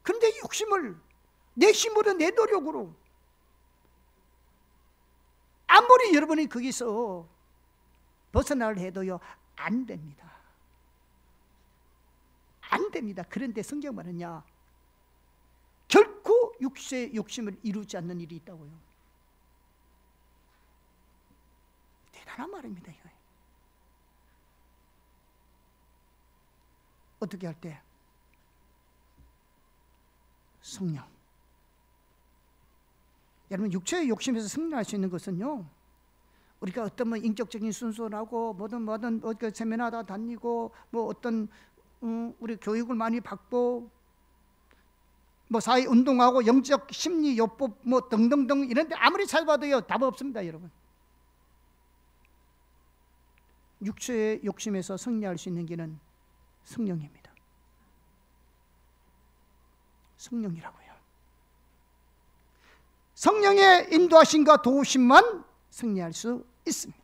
그런데 이 욕심을 내 힘으로, 내 노력으로, 아무리 여러분이 거기서 벗어나려 해도요, 안 됩니다. 안 됩니다. 그런데 성경 말은요, 결코 육체의 욕심을 이루지 않는 일이 있다고요. 대단한 말입니다, 이거. 어떻게 할 때? 성령. 여러분, 육체의 욕심에서 승리할 수 있는 것은요, 우리가 어떤 뭐 인격적인 순수하고 뭐든 세미나다 다니고 뭐 어떤 우리 교육을 많이 받고 뭐 사회 운동하고 영적 심리 요법 뭐 등등등 이런데 아무리 찾아봐도요, 답 없습니다, 여러분. 육체의 욕심에서 승리할 수 있는 길은 성령입니다. 성령이라고요. 성령의 인도하심과 도우심만 승리할 수 있습니다.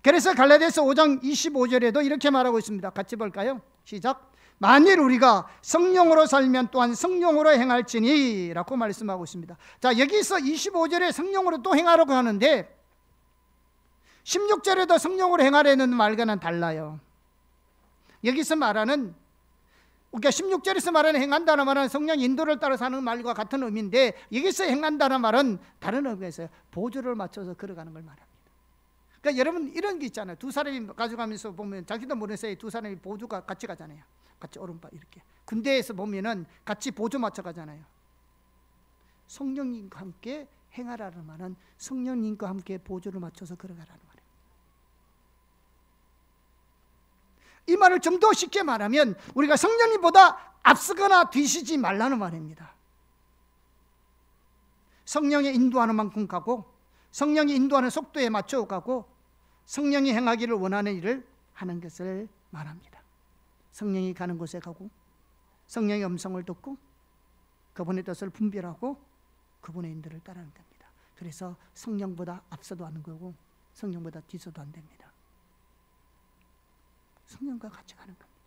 그래서 갈라디아서 5장 25절에도 이렇게 말하고 있습니다. 같이 볼까요? 시작. 만일 우리가 성령으로 살면 또한 성령으로 행할지니 라고 말씀하고 있습니다. 자, 여기서 25절에 성령으로 또 행하라고 하는데 16절에도 성령으로 행하라는 말과는 달라요. 여기서 말하는, 그러니까 16절에서 말하는 행한다는 말은 성령 인도를 따라 사는 말과 같은 의미인데, 여기서 행한다는 말은 다른 의미에서 보조를 맞춰서 걸어가는 걸 말합니다. 그러니까 여러분 이런 게 있잖아요. 두 사람이 가져가면서 보면 자기도 모르는 사이에 두 사람이 보조가 같이 가잖아요. 같이 오른발 이렇게. 군대에서 보면은 같이 보조 맞춰 가잖아요. 성령님과 함께 행하라는 말은 성령님과 함께 보조를 맞춰서 걸어가라는 말이에요. 이 말을 좀 더 쉽게 말하면 우리가 성령님보다 앞서거나 뒤지지 말라는 말입니다. 성령이 인도하는 만큼 가고, 성령이 인도하는 속도에 맞춰 가고, 성령이 행하기를 원하는 일을 하는 것을 말합니다. 성령이 가는 곳에 가고, 성령의 음성을 듣고, 그분의 뜻을 분별하고 그분의 인도를 따르는 겁니다. 그래서 성령보다 앞서도 하는 거고 성령보다 뒤서도 안 됩니다. 성령과 같이 가는 겁니다.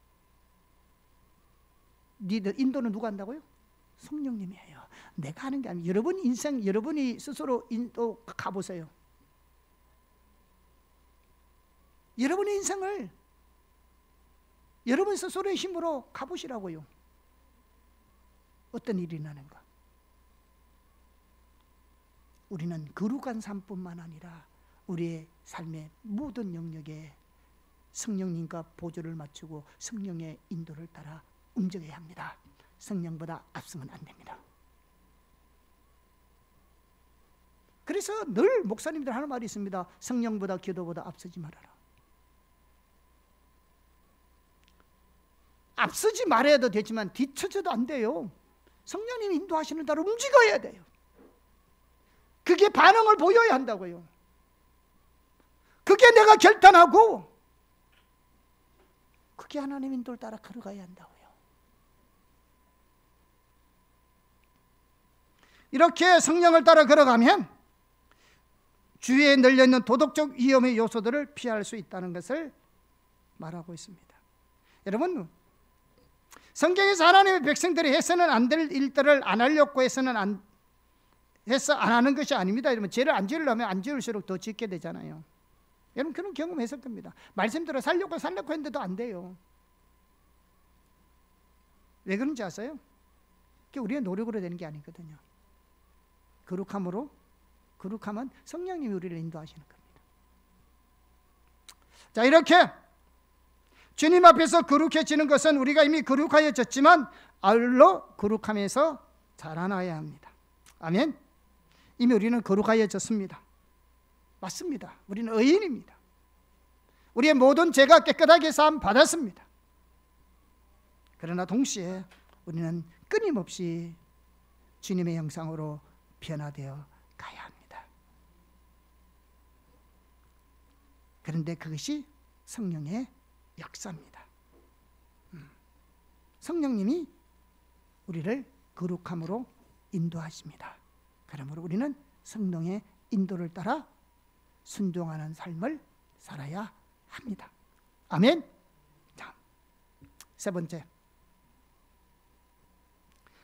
니들 인도는 누가 한다고요? 성령님이 해요. 내가 하는 게 아니에요. 여러분 인생, 여러분이 스스로 인도 가보세요. 여러분의 인생을 여러분 스스로의 힘으로 가보시라고요. 어떤 일이 나는가? 우리는 거룩한 삶뿐만 아니라 우리의 삶의 모든 영역에 성령님과 보조를 맞추고 성령의 인도를 따라 움직여야 합니다. 성령보다 앞서면 안 됩니다. 그래서 늘 목사님들 하는 말이 있습니다. 성령보다 기도보다 앞서지 말아라. 앞서지 말아야도 되지만 뒤처져도 안 돼요. 성령님이 인도하시는 대로 움직여야 돼요. 그게 반응을 보여야 한다고요. 그게 내가 결단하고 그게 하나님 인도를 따라 걸어가야 한다고요. 이렇게 성령을 따라 걸어가면 주위에 널려있는 도덕적 위험의 요소들을 피할 수 있다는 것을 말하고 있습니다. 여러분, 성경에서 하나님의 백성들이 해서는 안 될 일들을 안 하려고 해서는 안 하는 것이 아닙니다. 여러분, 죄를 안 지으려면 안 지을수록 더 짓게 되잖아요. 여러분 그런 경험했을 겁니다. 말씀대로 살려고 했는데도 안 돼요. 왜 그런지 아세요? 그게 우리의 노력으로 되는 게 아니거든요. 거룩함은 성령님이 우리를 인도하시는 겁니다. 자, 이렇게 주님 앞에서 거룩해지는 것은 우리가 이미 거룩하여졌지만 아울러 거룩함에서 자라나야 합니다. 아멘. 이미 우리는 거룩하여졌습니다. 맞습니다. 우리는 의인입니다. 우리의 모든 죄가 깨끗하게 사함 받았습니다. 그러나 동시에 우리는 끊임없이 주님의 형상으로 변화되어 가야 합니다. 그런데 그것이 성령의 역사입니다. 성령님이 우리를 거룩함으로 인도하십니다. 그러므로 우리는 성령의 인도를 따라 순종하는 삶을 살아야 합니다. 아멘. 자, 세 번째.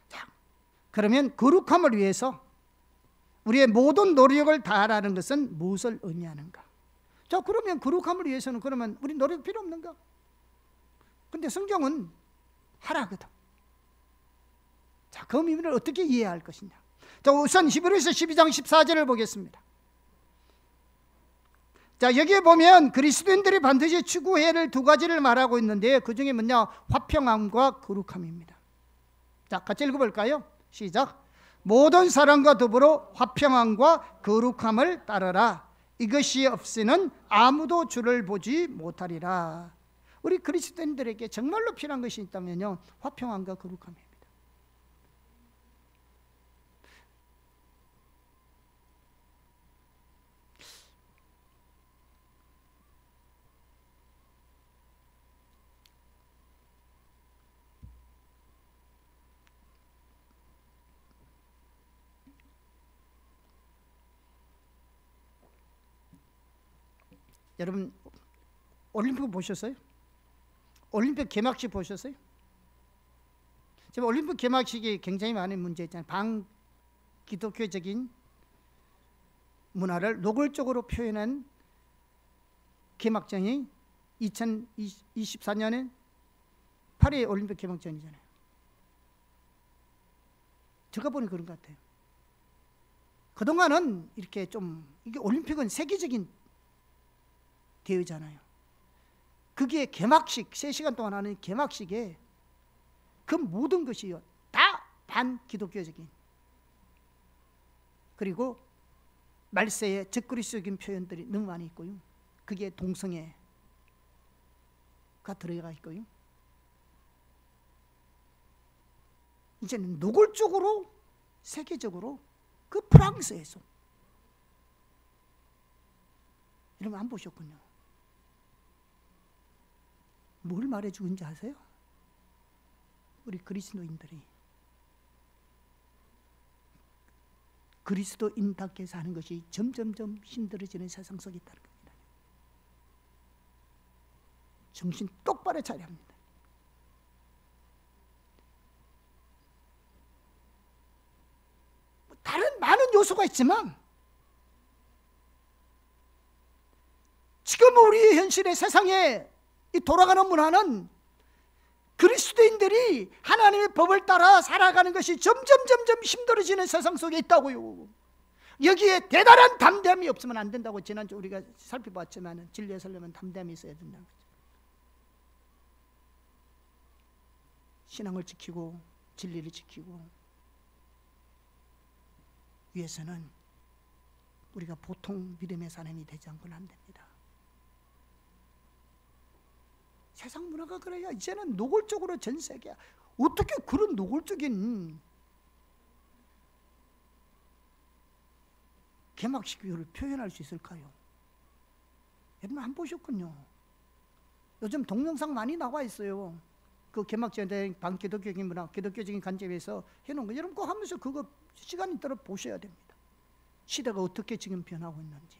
자, 그러면 거룩함을 위해서 우리의 모든 노력을 다하라는 것은 무엇을 의미하는가? 자, 그러면 거룩함을 위해서는 그러면 우리 노력 필요 없는가? 근데 성경은 하라거든. 자, 그 의미를 어떻게 이해해야 할 것이냐? 자, 우선 히브리서 12장 14절을 보겠습니다. 자, 여기에 보면 그리스도인들이 반드시 추구해야 할 두 가지를 말하고 있는데 그 중에 뭐냐? 화평함과 거룩함입니다. 자, 같이 읽어볼까요? 시작. 모든 사람과 더불어 화평함과 거룩함을 따르라. 이것이 없이는 아무도 주를 보지 못하리라. 우리 그리스도인들에게 정말로 필요한 것이 있다면요, 화평함과 거룩함입니다. 여러분 올림픽 보셨어요? 올림픽 개막식 보셨어요? 지금 올림픽 개막식이 굉장히 많은 문제 있잖아요. 반기독교적인 문화를 노골적으로 표현한 개막전이 2024년에 파리 올림픽 개막전이잖아요. 제가 보니 그런 것 같아요. 그동안은 이렇게 좀, 이게 올림픽은 세계적인 대회잖아요. 그게 개막식, 3시간 동안 하는 개막식에 그 모든 것이요 다 반기독교적인, 그리고 말세에 적그리스도적인 표현들이 너무 많이 있고요. 그게 동성애가 들어가 있고요. 이제는 노골적으로 세계적으로 그 프랑스에서, 여러분 안 보셨군요. 뭘 말해주는지 아세요? 우리 그리스도인들이 그리스도인답게 사는 것이 점점점 힘들어지는 세상 속에 있다는 겁니다. 정신 똑바로 차려야 합니다. 다른 많은 요소가 있지만 지금 우리 현실의 세상에 이 돌아가는 문화는 그리스도인들이 하나님의 법을 따라 살아가는 것이 점점 힘들어지는 세상 속에 있다고요. 여기에 대단한 담대함이 없으면 안 된다고 지난주 우리가 살펴봤지만, 진리에 서려면 담대함이 있어야 된다는 거죠. 신앙을 지키고 진리를 지키고 위해서는 우리가 보통 믿음의 사람이 되지 않고는 안 됩니다. 세상 문화가 그래요. 이제는 노골적으로 전 세계, 어떻게 그런 노골적인 개막식 교육을 표현할 수 있을까요? 여러분 안 보셨군요. 요즘 동영상 많이 나와 있어요. 그 개막전에 반기독교적인 문화, 기독교적인 관점에서 해놓은 거 여러분 꼭 하면서 그거 시간 있도록 보셔야 됩니다. 시대가 어떻게 지금 변하고 있는지.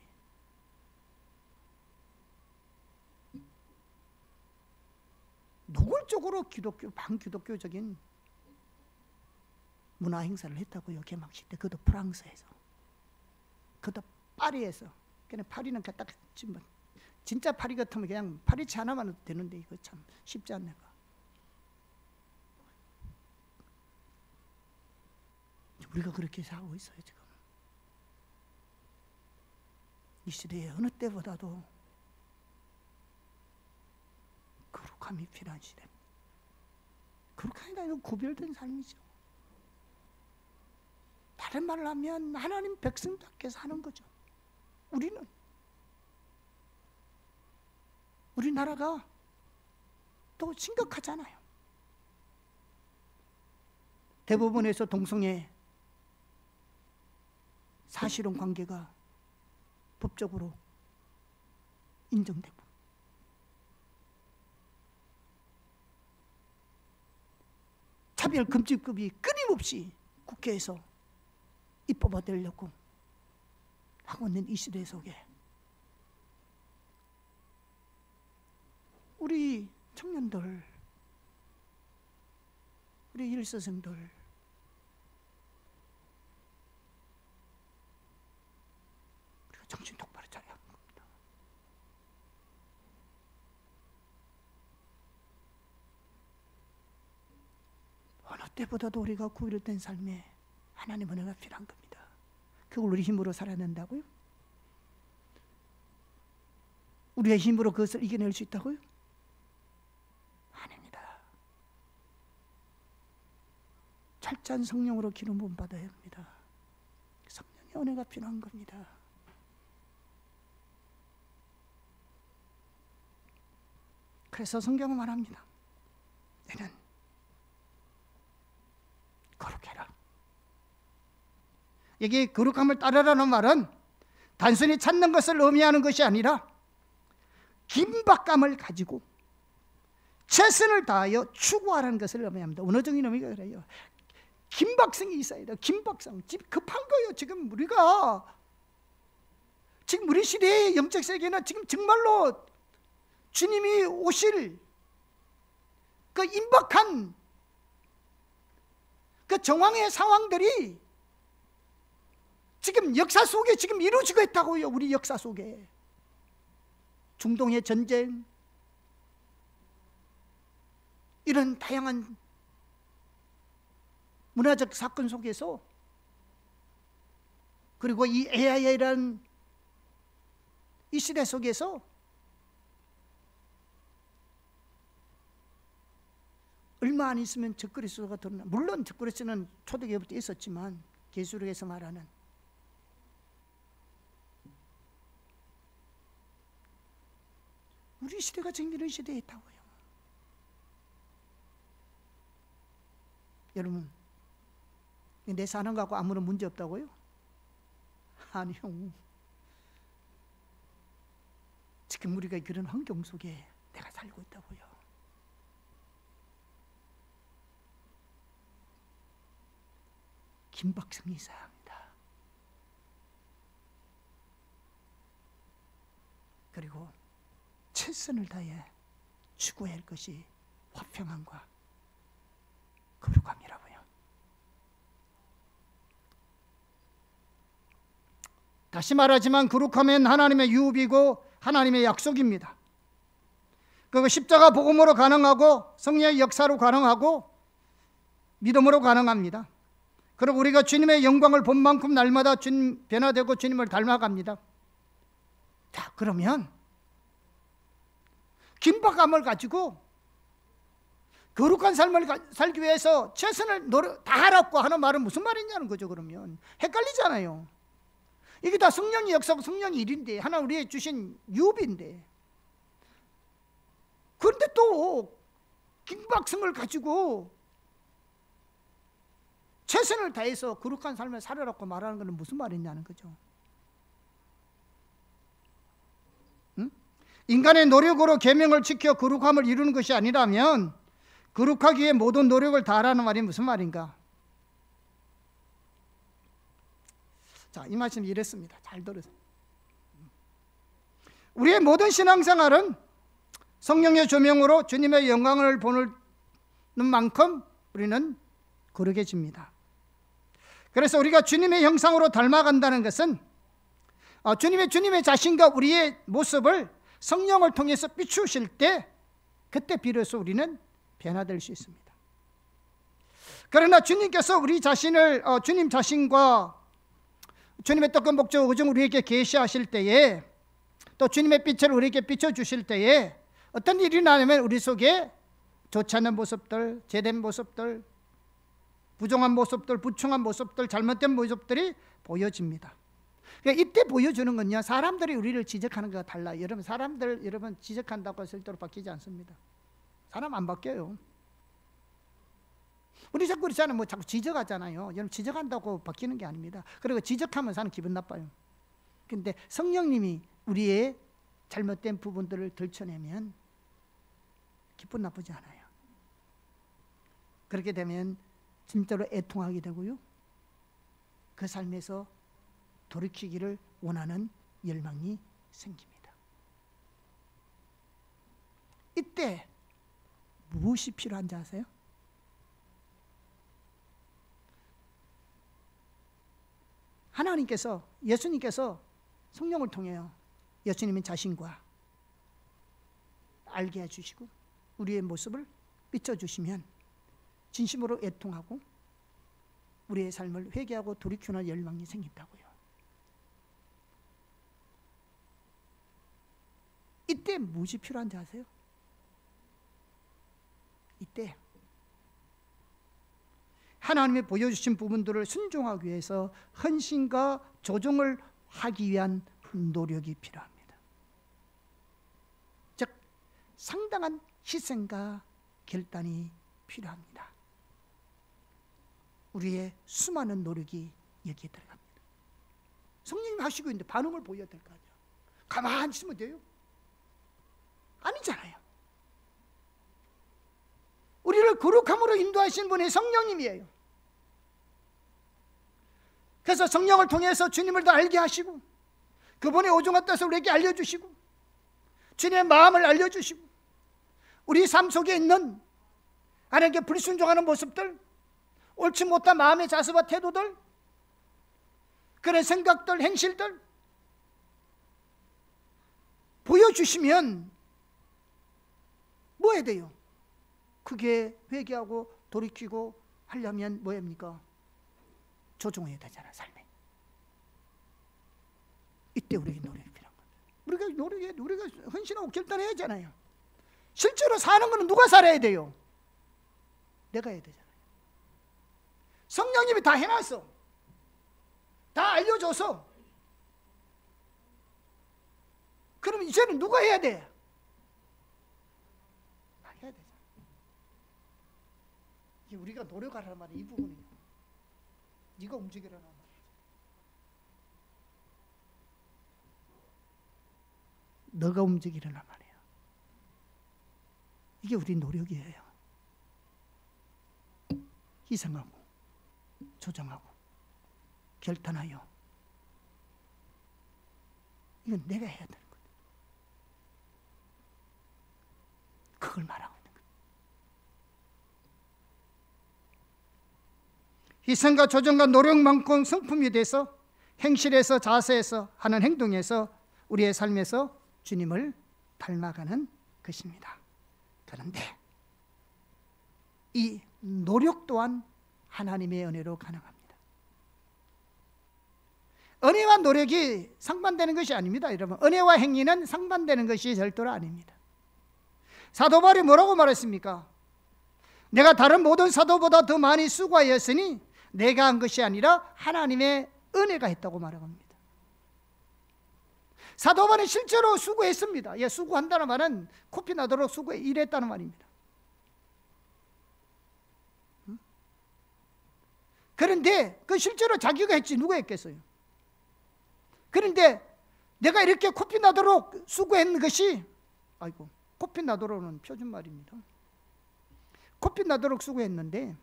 노골적으로 기독교, 반기독교적인 문화 행사를 했다고요. 개막식 때. 그것도 프랑스에서, 그것도 파리에서. 그냥 파리는 딱 진짜 파리 같으면 그냥 파리채 하나만 해도 되는데 이거 참 쉽지 않네. 우리가 그렇게 살고 있어요. 지금 이 시대에 어느 때보다도 거룩함이 필요한 시대입니다. 거룩함이라 이건 구별된 삶이죠. 다른 말을 하면 하나님 백성답게 사는 거죠. 우리나라가 또 심각하잖아요. 대부분에서 동성애 사실혼 관계가 법적으로 인정되고, 차별금지법이 끊임없이 국회에서 입법화되려고 하고 있는 이 시대 속에 우리 청년들, 우리 일서생들, 우리가 정신 똑바로 차려야 하는 겁니다. 어느 때보다도 우리가 구별된 삶에 하나님 은혜가 필요한 겁니다. 그걸 우리 힘으로 살아야 된다고요? 우리의 힘으로 그것을 이겨낼 수 있다고요? 아닙니다. 철저한 성령으로 기름 부음 받아야 합니다. 성령의 은혜가 필요한 겁니다. 그래서 성경은 말합니다. 너는 거룩해라. 여기 거룩함을 따르라는 말은 단순히 찾는 것을 의미하는 것이 아니라 긴박감을 가지고 최선을 다하여 추구하라는 것을 의미합니다. 언어적인 의미가 그래요. 긴박성이 있어야 돼요. 긴박성. 급한 거예요. 지금 우리가 지금 우리 시대의 영적 세계는 지금 정말로 주님이 오실 그 임박한 그 정황의 상황들이 지금 역사 속에 지금 이루어지고 있다고요. 우리 역사 속에 중동의 전쟁, 이런 다양한 문화적 사건 속에서, 그리고 이 AI라는 이 시대 속에서 얼마 안 있으면 적그리스도가 드러나. 물론 적그리스도는 초대교회부터 있었지만 계시록에서 말하는 우리 시대가 지금 이런 시대에 있다고요. 여러분, 내 사는 거하고 아무런 문제 없다고요? 아니요. 지금 우리가 그런 환경 속에 내가 살고 있다고요. 긴박성이 있어야 합니다. 그리고 최선을 다해 추구해야 할 것이 화평함과 거룩함이라고요. 다시 말하지만 거룩함은 하나님의 유업이고 하나님의 약속입니다. 그거 십자가 복음으로 가능하고 성령의 역사로 가능하고 믿음으로 가능합니다. 그리고 우리가 주님의 영광을 본 만큼 날마다 주님 변화되고 주님을 닮아갑니다. 자, 그러면 긴박함을 가지고 거룩한 삶을 살기 위해서 최선을 다하라고 하는 말은 무슨 말이냐는 거죠. 그러면 헷갈리잖아요. 이게 다 성령의 역사고 성령의 일인데, 하나 우리에게 주신 유업인데, 그런데 또 긴박성을 가지고 최선을 다해서 거룩한 삶을 살아라고 말하는 것은 무슨 말이냐는 거죠. 응? 인간의 노력으로 계명을 지켜 거룩함을 이루는 것이 아니라면 거룩하기 위해 모든 노력을 다하라는 말이 무슨 말인가? 자, 이 말씀이 이랬습니다. 잘 들으세요. 우리의 모든 신앙생활은 성령의 조명으로 주님의 영광을 보는 만큼 우리는 거룩해집니다. 그래서 우리가 주님의 형상으로 닮아간다는 것은 주님의 자신과 우리의 모습을 성령을 통해서 비추실 때, 그때 비로소 우리는 변화될 수 있습니다. 그러나 주님께서 우리 자신을 주님 자신과 주님의 뜻과 목적, 의정을 우리에게 계시하실 때에, 또 주님의 빛을 우리에게 비춰주실 때에 어떤 일이 나냐면 우리 속에 좋지 않은 모습들, 죄된 모습들, 부정한 모습들, 부충한 모습들, 잘못된 모습들이 보여집니다. 그러니까 이때 보여주는 건요, 사람들이 우리를 지적하는 것과 달라요. 여러분, 사람들 여러분 지적한다고 절대로 바뀌지 않습니다. 사람 안 바뀌어요. 우리 자꾸 그렇잖아요. 뭐 자꾸 지적하잖아요. 여러분, 지적한다고 바뀌는 게 아닙니다. 그리고 지적하면 사람 기분 나빠요. 근데 성령님이 우리의 잘못된 부분들을 들춰내면 기분 나쁘지 않아요. 그렇게 되면 진짜로 애통하게 되고요, 그 삶에서 돌이키기를 원하는 열망이 생깁니다. 이때 무엇이 필요한지 아세요? 하나님께서, 예수님께서 성령을 통해요, 예수님의 자신과 알게 해주시고 우리의 모습을 비춰주시면 진심으로 애통하고 우리의 삶을 회개하고 돌이키는 열망이 생긴다고요. 이때 무엇이 필요한지 아세요? 이때 하나님이 보여주신 부분들을 순종하기 위해서 헌신과 조정을 하기 위한 노력이 필요합니다. 즉 상당한 희생과 결단이 필요합니다. 우리의 수많은 노력이 여기에 들어갑니다. 성령님 하시고 있는데 반응을 보여야 될 거 아니에요. 가만히 있으면 돼요? 아니잖아요. 우리를 거룩함으로 인도하신 분이 성령님이에요. 그래서 성령을 통해서 주님을 더 알게 하시고 그분의 오종한 뜻을 우리에게 알려주시고 주님의 마음을 알려주시고 우리 삶 속에 있는 하나님께 불순종하는 모습들, 옳지 못한 마음의 자세와 태도들, 그런 생각들, 행실들 보여주시면 뭐 해야 돼요? 그게 회개하고 돌이키고 하려면 뭐합니까? 조종해야 되잖아, 삶에. 이때 우리에게 노력이 필요한 거예요. 우리가 헌신하고 결단해야 하잖아요. 실제로 사는 거는 누가 살아야 돼요? 내가 해야 되잖아요. 성령님이 다 해놨어. 다 알려줘서. 그럼 이제는 누가 해야 돼? 나 해야 되잖아. 이게 우리가 노력하라는 말이 이 부분이에요. 네가 움직이라는 말이에요. 너가 움직이라는 말이에요. 이게 우리 노력이에요. 희생하고 조정하고 결단하여 이건 내가 해야 되는 거예요. 그걸 말하고 있는 거예요. 희생과 조정과 노력만큼 성품이 돼서 행실에서 자세에서 하는 행동에서 우리의 삶에서 주님을 닮아가는 것입니다. 그런데 이 노력 또한 하나님의 은혜로 가능합니다. 은혜와 노력이 상반되는 것이 아닙니다, 여러분. 은혜와 행위는 상반되는 것이 절대로 아닙니다. 사도 바울이 뭐라고 말했습니까? 내가 다른 모든 사도보다 더 많이 수고하였으니 내가 한 것이 아니라 하나님의 은혜가 했다고 말합니다. 사도 바울은 실제로 수고했습니다. 예, 수고한다는 말은 코피 나도록 일했다는 말입니다. 그런데 그 실제로 자기가 했지 누가 했겠어요? 그런데 내가 이렇게 코피 나도록 수고한 것이, 아이고, 코피 나도록은 표준말입니다. 코피 나도록 수고했는데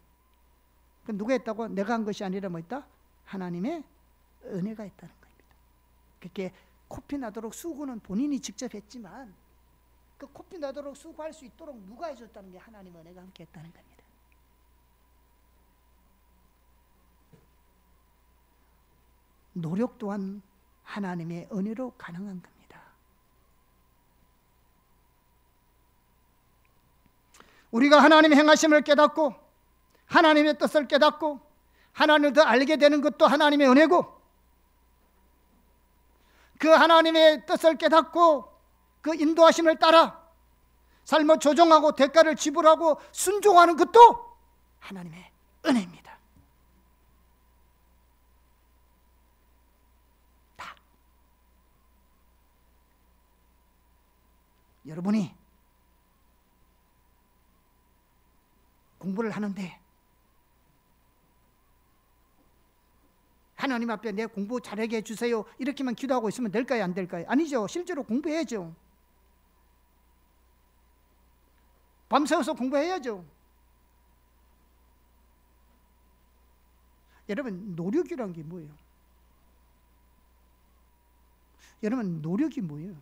그 누가 했다고? 내가 한 것이 아니라 뭐 있다? 하나님의 은혜가 있다는 겁니다. 그렇게 코피 나도록 수고는 본인이 직접 했지만 그 코피 나도록 수고할 수 있도록 누가 해줬다는 게 하나님의 은혜가 함께 했다는 겁니다. 노력 또한 하나님의 은혜로 가능한 겁니다. 우리가 하나님의 행하심을 깨닫고 하나님의 뜻을 깨닫고 하나님을 더 알게 되는 것도 하나님의 은혜고, 그 하나님의 뜻을 깨닫고 그 인도하심을 따라 삶을 조정하고 대가를 지불하고 순종하는 것도 하나님의 은혜입니다. 다. 여러분이 공부를 하는데 하나님 앞에 내 공부 잘하게 해주세요 이렇게만 기도하고 있으면 될까요? 안 될까요? 아니죠. 실제로 공부해야죠. 밤새워서 공부해야죠. 여러분, 노력이란 게 뭐예요? 여러분, 노력이 뭐예요?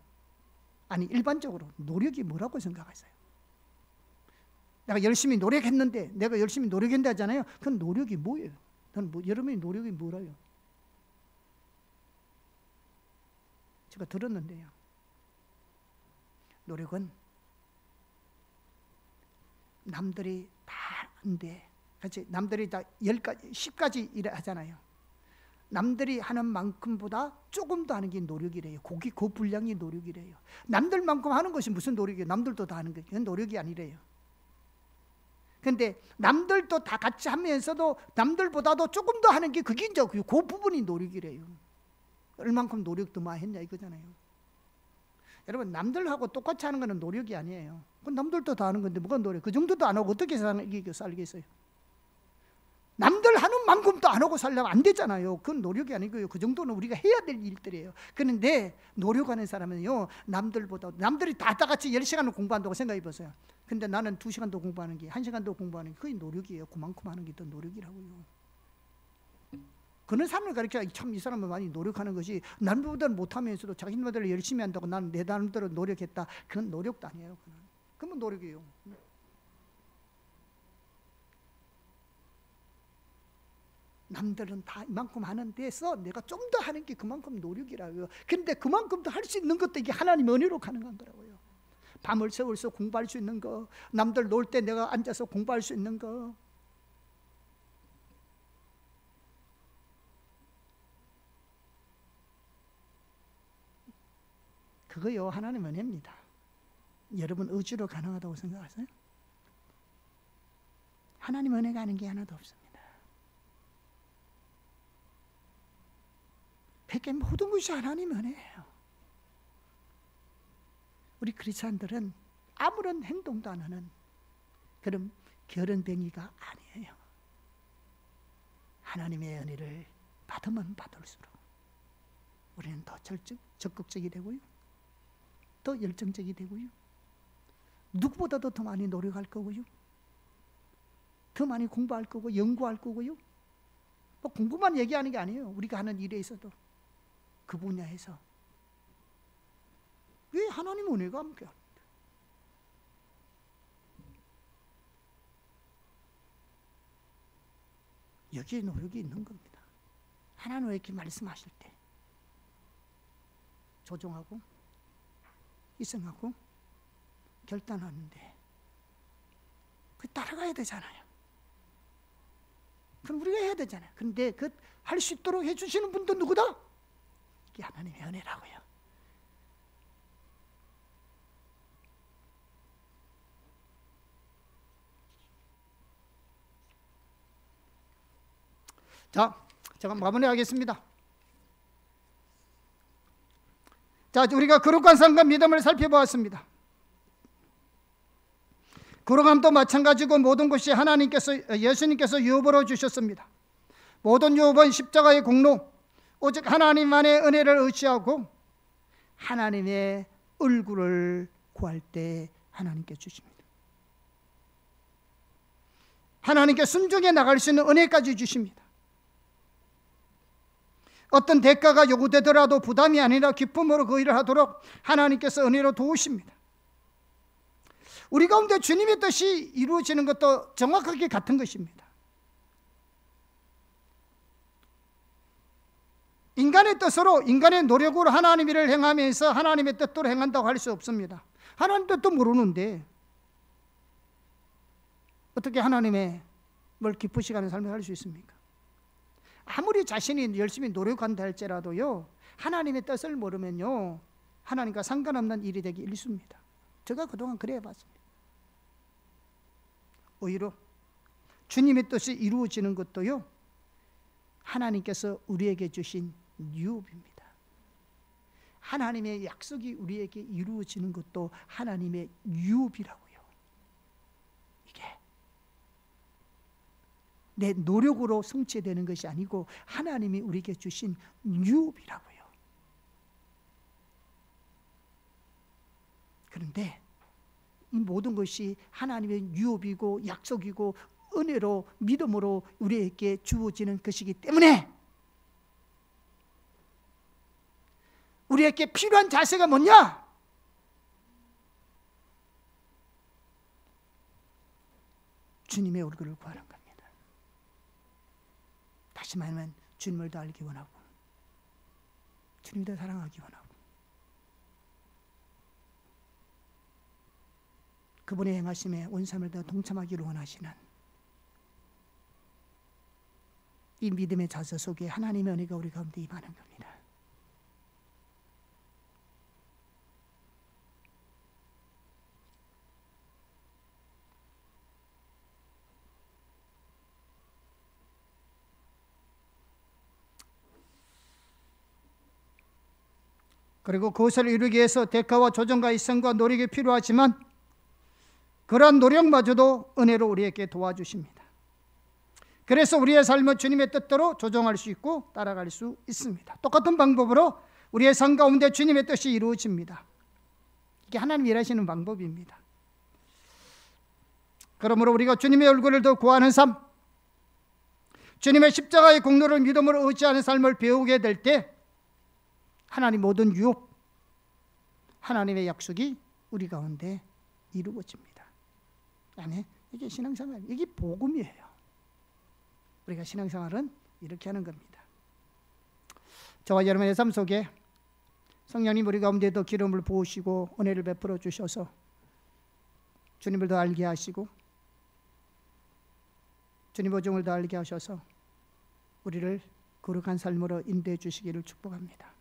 아니, 일반적으로 노력이 뭐라고 생각하세요? 내가 열심히 노력했는데, 내가 열심히 노력했는데 하잖아요. 그건 노력이 뭐예요? 여러분이 노력이 뭐라요? 제가 들었는데요. 노력은 남들이 다 하는데, 같이 남들이 다 10가지, 10가지 일을 하잖아요. 남들이 하는 만큼보다 조금 더 하는 게 노력이래요. 그 분량이 노력이래요. 남들만큼 하는 것이 무슨 노력이에요? 남들도 다 하는 게 그건 노력이 아니래요. 근데 남들도 다 같이 하면서도 남들보다도 조금 더 하는 게 그게 이제 그 부분이 노력이래요. 얼만큼 노력 더 많이 했냐 이거잖아요. 여러분, 남들하고 똑같이 하는 거는 노력이 아니에요. 그건 남들도 다 하는 건데 뭐가 노력? 그 정도도 안 하고 어떻게 살겠어요? 남들 하는 만큼도 안 하고 살려면 안 되잖아요. 그건 노력이 아니고요. 그 정도는 우리가 해야 될 일들이에요. 그런데 노력하는 사람은요, 남들이 다 같이 10시간을 공부한다고 생각해 보세요. 근데 나는 2시간도 공부하는 게, 1시간도 공부하는 게 그게 노력이에요. 그만큼 하는 게 더 노력이라고요. 그런 사람을 가르쳐야 참 이 사람은 많이 노력하는 것이, 남보다는 못하면서도 자기들마다 열심히 한다고 나는 내 나름대로 노력했다, 그건 노력도 아니에요. 그건 노력이에요. 남들은 다 이만큼 하는 데서 내가 좀 더 하는 게 그만큼 노력이라고요. 그런데 그만큼 더 할 수 있는 것도 이게 하나님의 은혜로 가능한 거라고요. 밤을 새워서 공부할 수 있는 거, 남들 놀 때 내가 앉아서 공부할 수 있는 거, 그거요 하나님의 은혜입니다. 여러분 의지로 가능하다고 생각하세요? 하나님의 은혜가 아닌 게 하나도 없습니다. 백개 모든 것이 하나님의 은혜예요. 우리 크리스찬들은 아무런 행동도 안 하는 그런 결연병이가 아니에요. 하나님의 은혜를 받으면 받을수록 우리는 더 적극적이 되고요, 더 열정적이 되고요, 누구보다도 더 많이 노력할 거고요, 더 많이 공부할 거고 연구할 거고요. 뭐 공부만 얘기하는 게 아니에요. 우리가 하는 일에 있어도 그 분야에서 왜 하나님 은혜가 함께합니다. 여기에 노력이 있는 겁니다. 하나님 이렇게 말씀하실 때 조종하고 희생하고 결단하는데 그 따라가야 되잖아요. 그럼 우리가 해야 되잖아요. 그런데 그 할 수 있도록 해주시는 분도 누구다? 이게 하나님의 은혜라고요. 자, 제가 마무리하겠습니다. 자, 우리가 거룩한 삶과 믿음을 살펴보았습니다. 거룩함도 마찬가지고 모든 것이 예수님께서 유업으로 주셨습니다. 모든 유업은 십자가의 공로, 오직 하나님만의 은혜를 의지하고 하나님의 얼굴을 구할 때 하나님께 주십니다. 하나님께 순종해 나갈 수 있는 은혜까지 주십니다. 어떤 대가가 요구되더라도 부담이 아니라 기쁨으로 그 일을 하도록 하나님께서 은혜로 도우십니다. 우리 가운데 주님의 뜻이 이루어지는 것도 정확하게 같은 것입니다. 인간의 뜻으로, 인간의 노력으로 하나님 일을 행하면서 하나님의 뜻대로 행한다고 할 수 없습니다. 하나님 뜻도 모르는데 어떻게 하나님의 뭘 기쁘시게 하는 삶을 살 수 있습니까? 아무리 자신이 열심히 노력한다 할지라도요, 하나님의 뜻을 모르면요 하나님과 상관없는 일이 되기 일쑤입니다. 제가 그동안 그래 봤습니다. 오히려 주님의 뜻이 이루어지는 것도요 하나님께서 우리에게 주신 유업입니다. 하나님의 약속이 우리에게 이루어지는 것도 하나님의 유업이라고요. 이게 내 노력으로 성취되는 것이 아니고 하나님이 우리에게 주신 유업이라고요. 그런데 이 모든 것이 하나님의 유업이고 약속이고 은혜로 믿음으로 우리에게 주어지는 것이기 때문에 우리에게 필요한 자세가 뭐냐? 주님의 얼굴을 구하는 겁니다. 다시 말하면 주님을 더 알기 원하고 주님을 더 사랑하기 원하고 그분의 행하심에 온 삶을 더 동참하기를 원하시는 이 믿음의 자세 속에 하나님의 은혜가 우리 가운데 임하는 겁니다. 그리고 그것을 이루기 위해서 대가와 조정과 희생과 노력이 필요하지만 그러한 노력마저도 은혜로 우리에게 도와주십니다. 그래서 우리의 삶은 주님의 뜻대로 조정할 수 있고 따라갈 수 있습니다. 똑같은 방법으로 우리의 삶 가운데 주님의 뜻이 이루어집니다. 이게 하나님 일하시는 방법입니다. 그러므로 우리가 주님의 얼굴을 더 구하는 삶, 주님의 십자가의 공로를 믿음으로 의지하는 삶을 배우게 될 때 하나님 모든 유업, 하나님의 약속이 우리 가운데 이루어집니다. 아멘. 이게 신앙생활, 이게 복음이에요. 우리가 신앙생활은 이렇게 하는 겁니다. 저와 여러분의 삶 속에 성령님 우리 가운데도 기름을 부으시고 은혜를 베풀어 주셔서 주님을 더 알게 하시고 주님 보증을 더 알게 하셔서 우리를 거룩한 삶으로 인도해 주시기를 축복합니다.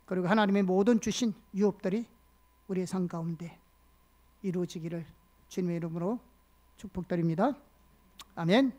그리고 하나님의 모든 주신 유업들이 우리의 삶 가운데 이루어지기를 주님의 이름으로 축복드립니다. 아멘.